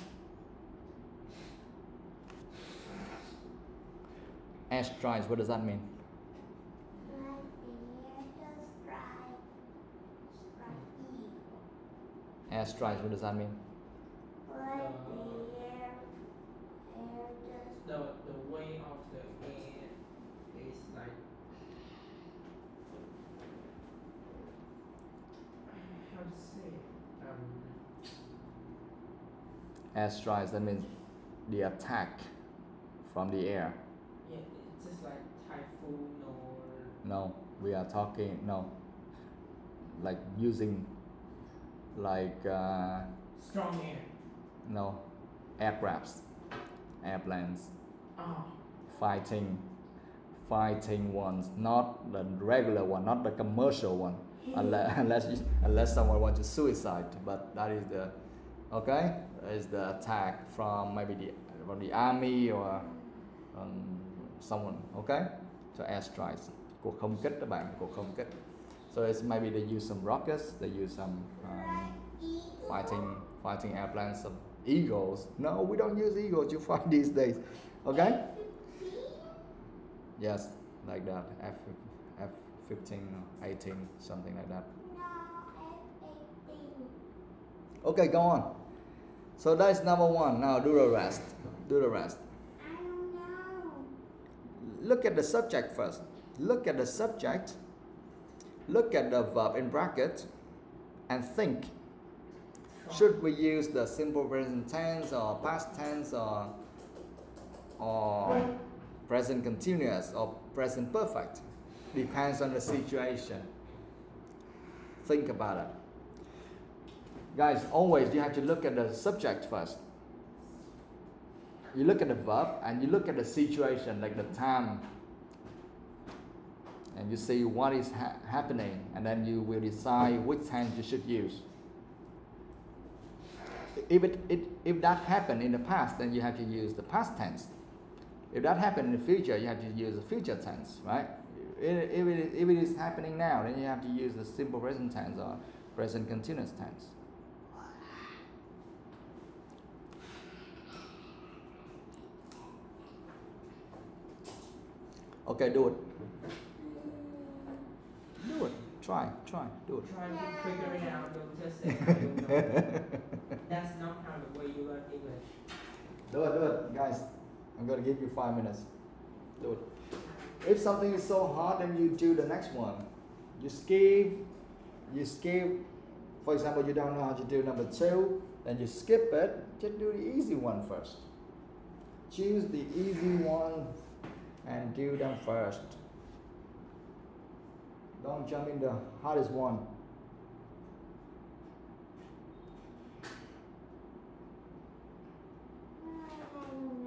Air strikes, what does that mean? Air strikes, what does that mean? The way of the air is like how to say Air strikes, that means the attack from the air. yeah, it's just like typhoon or No, we are talking, no, like using like strong air. no, aircrafts, airplanes, fighting ones, not the regular one, not the commercial one, unless someone wants to suicide. But that is the okay, is the attack from maybe from the army or someone. Okay, so air strikes, cuộc không kích các bạn, cuộc không kích. So it's maybe they use some rockets, they use some fighting airplanes, some eagles. No, we don't use eagles to fight these days. Okay? Yes, like that. F-15 or 18, something like that. Okay, go on. So that's number one. Now do the rest. Do the rest. I don't know. Look at the subject first. Look at the subject. Look at the verb in bracket and think. Should we use the simple present tense or past tense or present continuous or present perfect? Depends on the situation. Think about it. Guys, always you have to look at the subject first. You look at the verb and you look at the situation, like the time. And you see what is happening, and then you will decide which tense you should use. If that happened in the past, then you have to use the past tense. If that happened in the future, you have to use the future tense, right? If it is happening now, then you have to use the simple present tense or present continuous tense. Okay, do it. Do it. Try, do it. trying to figure it out. Don't just say I don't know. That's not how the way you learn English. Do it, guys. I'm gonna give you 5 minutes. Do it. If something is so hard, then you do the next one. You skip. For example, you don't know how to do number 2, then you skip it. Just do the easy one first. Choose the easy one and do them first. Don't jump in the hardest one. I don't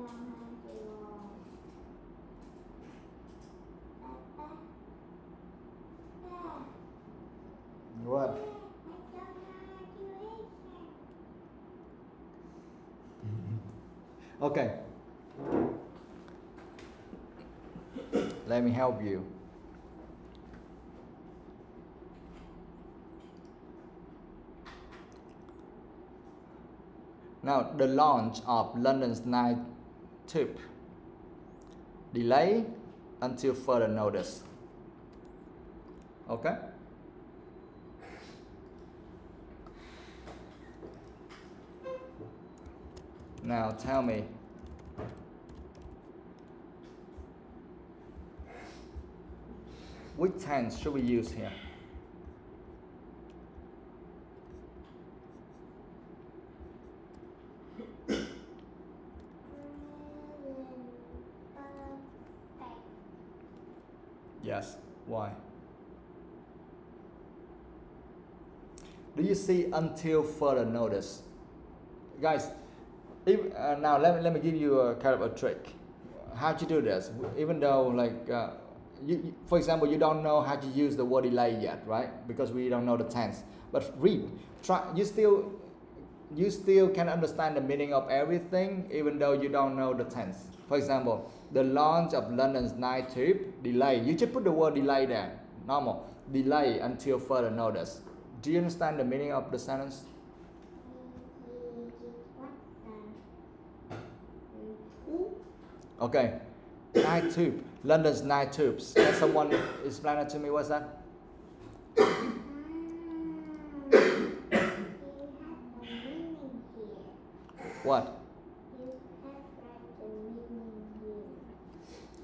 Okay. Let me help you. Now, the launch of London's night tube delay until further notice. Okay? Now tell me, which tense should we use here? Yes, why? Do you see until further notice? Guys, if, now let me give you a kind of a trick. How to do this? Even though like, for example, you don't know how to use the word delay yet, right? Because we don't know the tense. But read, try, you still can understand the meaning of everything even though you don't know the tense. For example, the launch of London's night tube delay. You just put the word delay there. Normal. Delay until further notice. Do you understand the meaning of the sentence? Okay. Night tube. London's night tubes. Can someone explain it to me? What's that? What?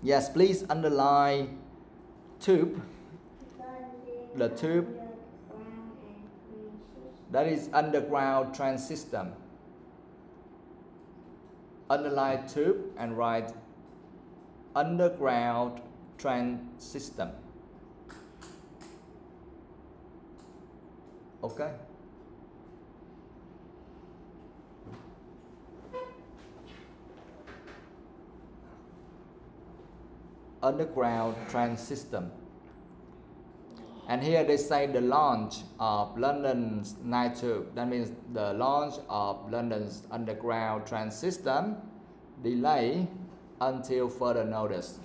Yes, please underline tube. The tube. That is underground train system. Underline tube and write underground train system. Okay. Underground train system. And here they say the launch of London's night tube. That means the launch of London's underground train system delay until further notice.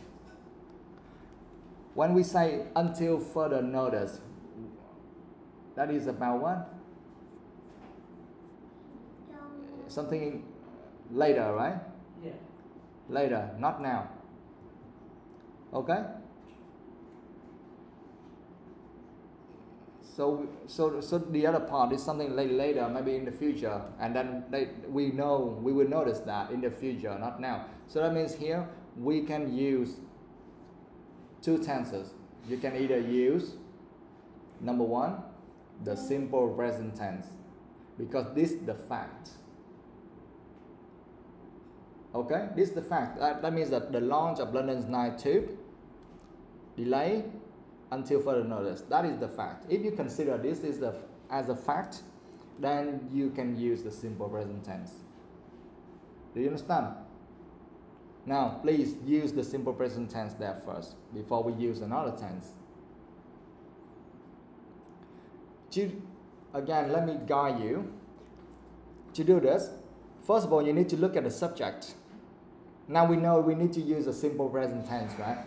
When we say until further notice, that is about what? Something later, right? Yeah. Later, not now. Okay? So the other part is something later, maybe in the future, and then we will notice that in the future, not now. So that means here we can use two tenses. You can either use number one, the simple present tense, because this is the fact. Okay, this is the fact. That means that the launch of London's night tube delay until further notice. That is the fact. If you consider this is as a fact, then you can use the simple present tense. Do you understand? Now, please use the simple present tense there first before we use another tense. Again, let me guide you. To do this, first of all, you need to look at the subject. Now we know we need to use a simple present tense, right?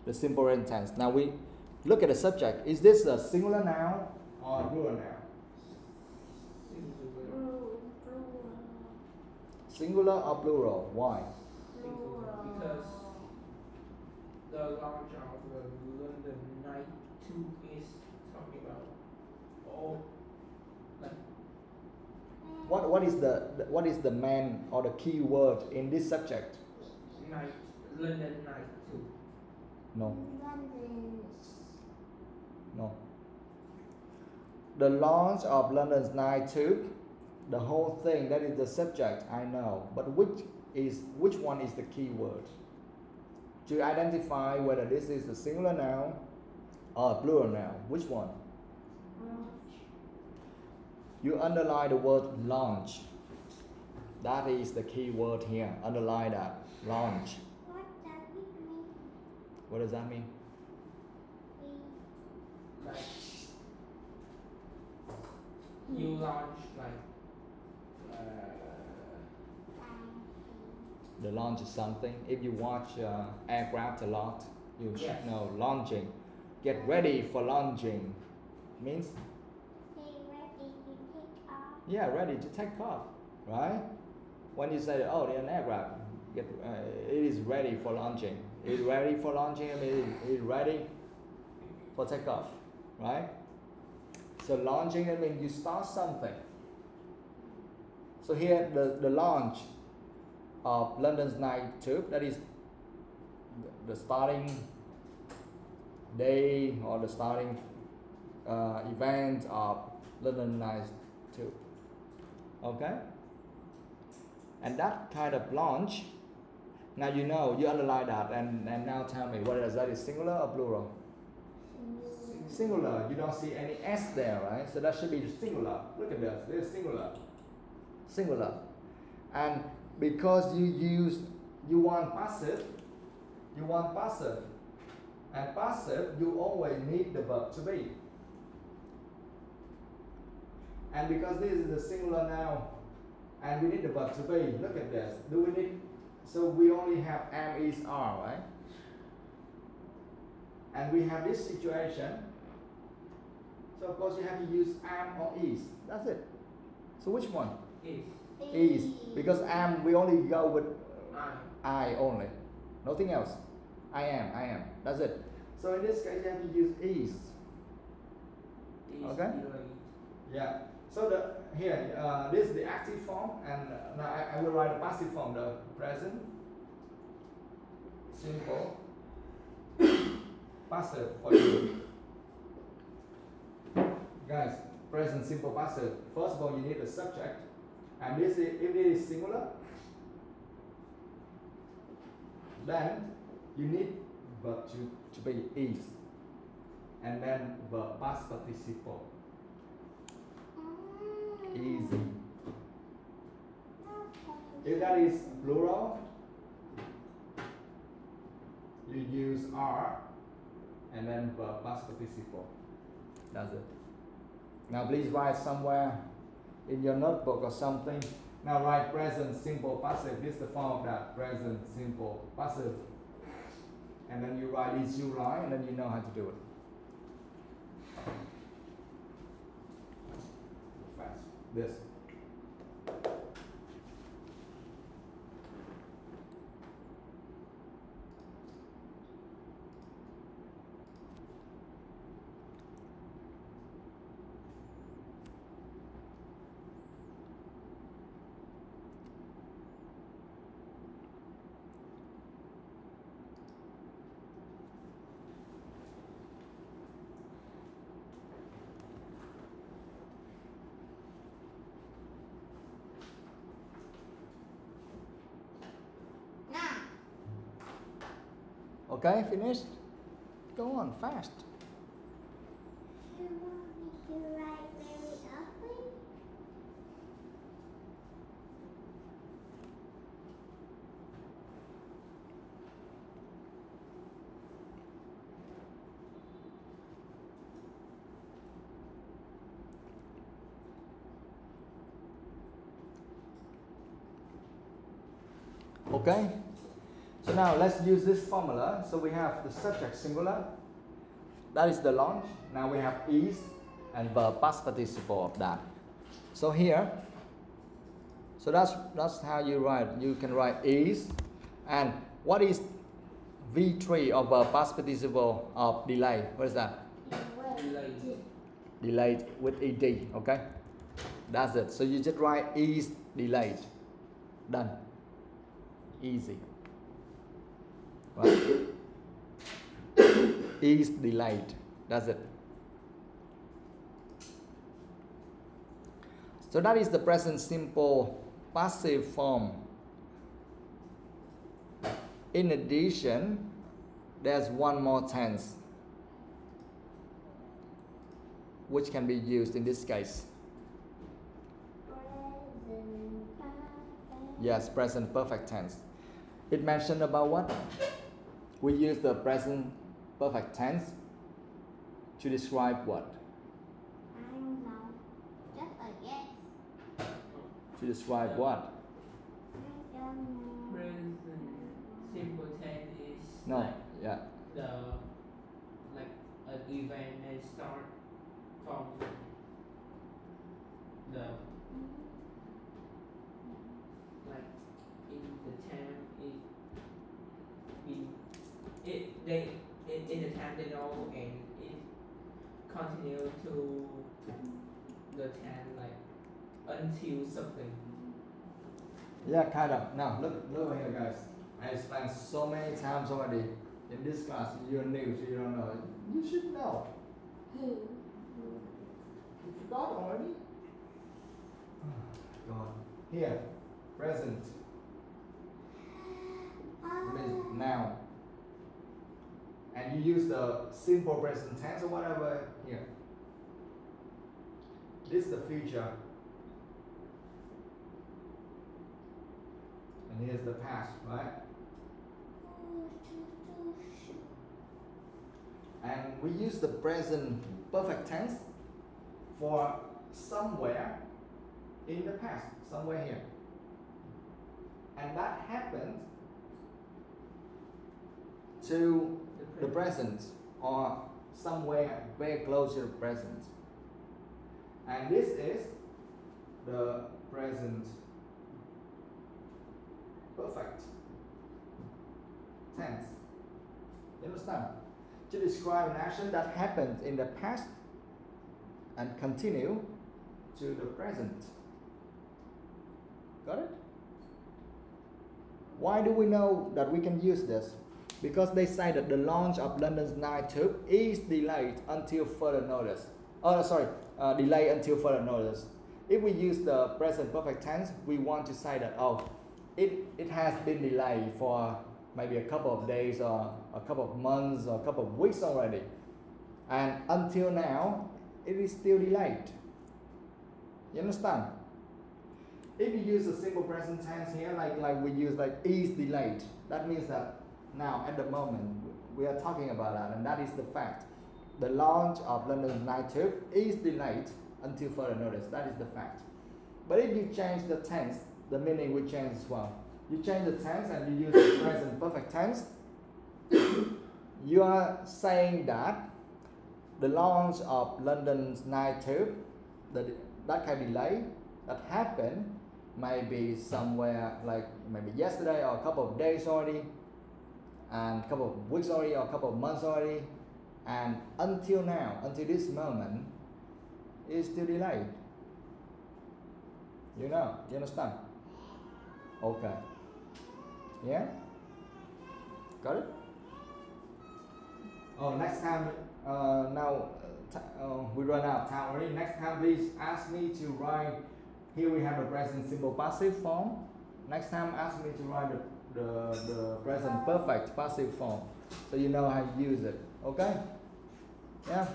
The simple present tense. Now we look at the subject. Is this a singular noun or a plural noun? Singular or plural? Why? Because the launch of the London night tube is talking about all like what is the main or the key word in this subject? night, London night tube. No. No. The launch of London's night tube, the whole thing, that is the subject, I know. But which one is the key word? To identify whether this is a singular noun or a plural noun, which one? You underline the word launch. That is the key word here. Underline that. Launch. What does that mean? Like you launch like The launch is something. If you watch aircraft a lot, you should Yes. know launching. Get ready for launching means Be ready to take off. yeah, ready to take off, right? When you say, oh, an aircraft, it is ready for launching. It's ready for launching. I mean, it's ready for takeoff, right? So launching, I mean, you start something. So here, the launch of London's night tube, that is the starting day or the starting event of London night tube. Okay? And that kind of launch, now you know, you underline that, and now tell me whether that is singular or plural. Singular. You don't see any S there, right? So that should be singular. Look at this. There's singular. Singular. And because you want passive, and passive, you always need the verb to be. And because this is the singular now, and we need the verb to be, look at this. Do we need, so we only have am, is, are, right? And we have this situation. So of course you have to use am or is. That's it. So which one? Is. Because am, we only go with I only. Nothing else. I am. That's it. So in this case you have to use is. Okay? Yeah. So here, this is the active form, and now I will write the passive form, the present simple passive for you. Guys, present simple passive. First of all, you need a subject, and this is, if it is singular, then you need verb to be is, and then verb past participle. Easy. If that is plural, you use are and then verb past participle. That's it. Now please write somewhere in your notebook or something. Now write present simple passive. This is the form of that, present simple passive. And then you write is, you write, and then you know how to do it. Fast. This. Okay, finished? Go on, fast. You want me to write very ugly? Okay? So now let's use this formula. So we have the subject singular. That is the launch. Now we have is and verb past participle of that. So here, so that's how you write. You can write is. And what is V3 of verb past participle of delay? What is that? Delayed with ed. Okay? That's it. So you just write is delayed. Done. Easy. Right. Is delayed. That's it. So that is the present simple passive form. In addition, there's one more tense which can be used in this case. Present perfect. Yes, present perfect tense. It mentioned about what? We use the present perfect tense to describe what? I don't know. Just a guess. To describe what? I don't know. Present No. Like Yeah. the like an event may start from the like in the time in the time they know, and it continue to the time like until something. Yeah, kind of. Now look over here, guys. I explained so many times already in this class. You're new, so you don't know. You should know. You forgot already? God. Here, present. Means now. And you use the simple present tense or whatever here. This is the future. And here's the past, right? And we use the present perfect tense for somewhere in the past, somewhere here. And that happened to the present or somewhere very close to the present. And this is the present perfect tense. You understand? To describe an action that happened in the past and continue to the present. Got it? Why do we know that we can use this? Because they say that the launch of London's night tube is delayed until further notice. Oh, sorry, delayed until further notice. If we use the present perfect tense, we want to say that, oh, it has been delayed for maybe a couple of days or a couple of months or a couple of weeks already. And until now, it is still delayed. You understand? If you use a simple present tense here, like we use like is delayed, that means that now at the moment we are talking about that, and that is the fact. The launch of London night tube is delayed until further notice. That is the fact. But if you change the tense, the meaning will change as well. You change the tense and you use the present perfect tense. You are saying that the launch of London's night tube, that kind of delay that happened maybe somewhere like maybe yesterday or a couple of days already, and a couple of weeks already or a couple of months already, and until now, until this moment, is still delayed. You know, you understand? Okay. Yeah? Got it? Oh, next time, we run out of time already. Next time, please ask me to write. Here we have the present simple passive form. Next time, ask me to write the present perfect passive form, so you know how to use it. Okay? Yeah?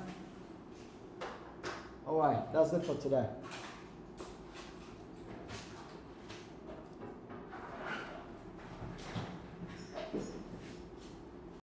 Alright, that's it for today.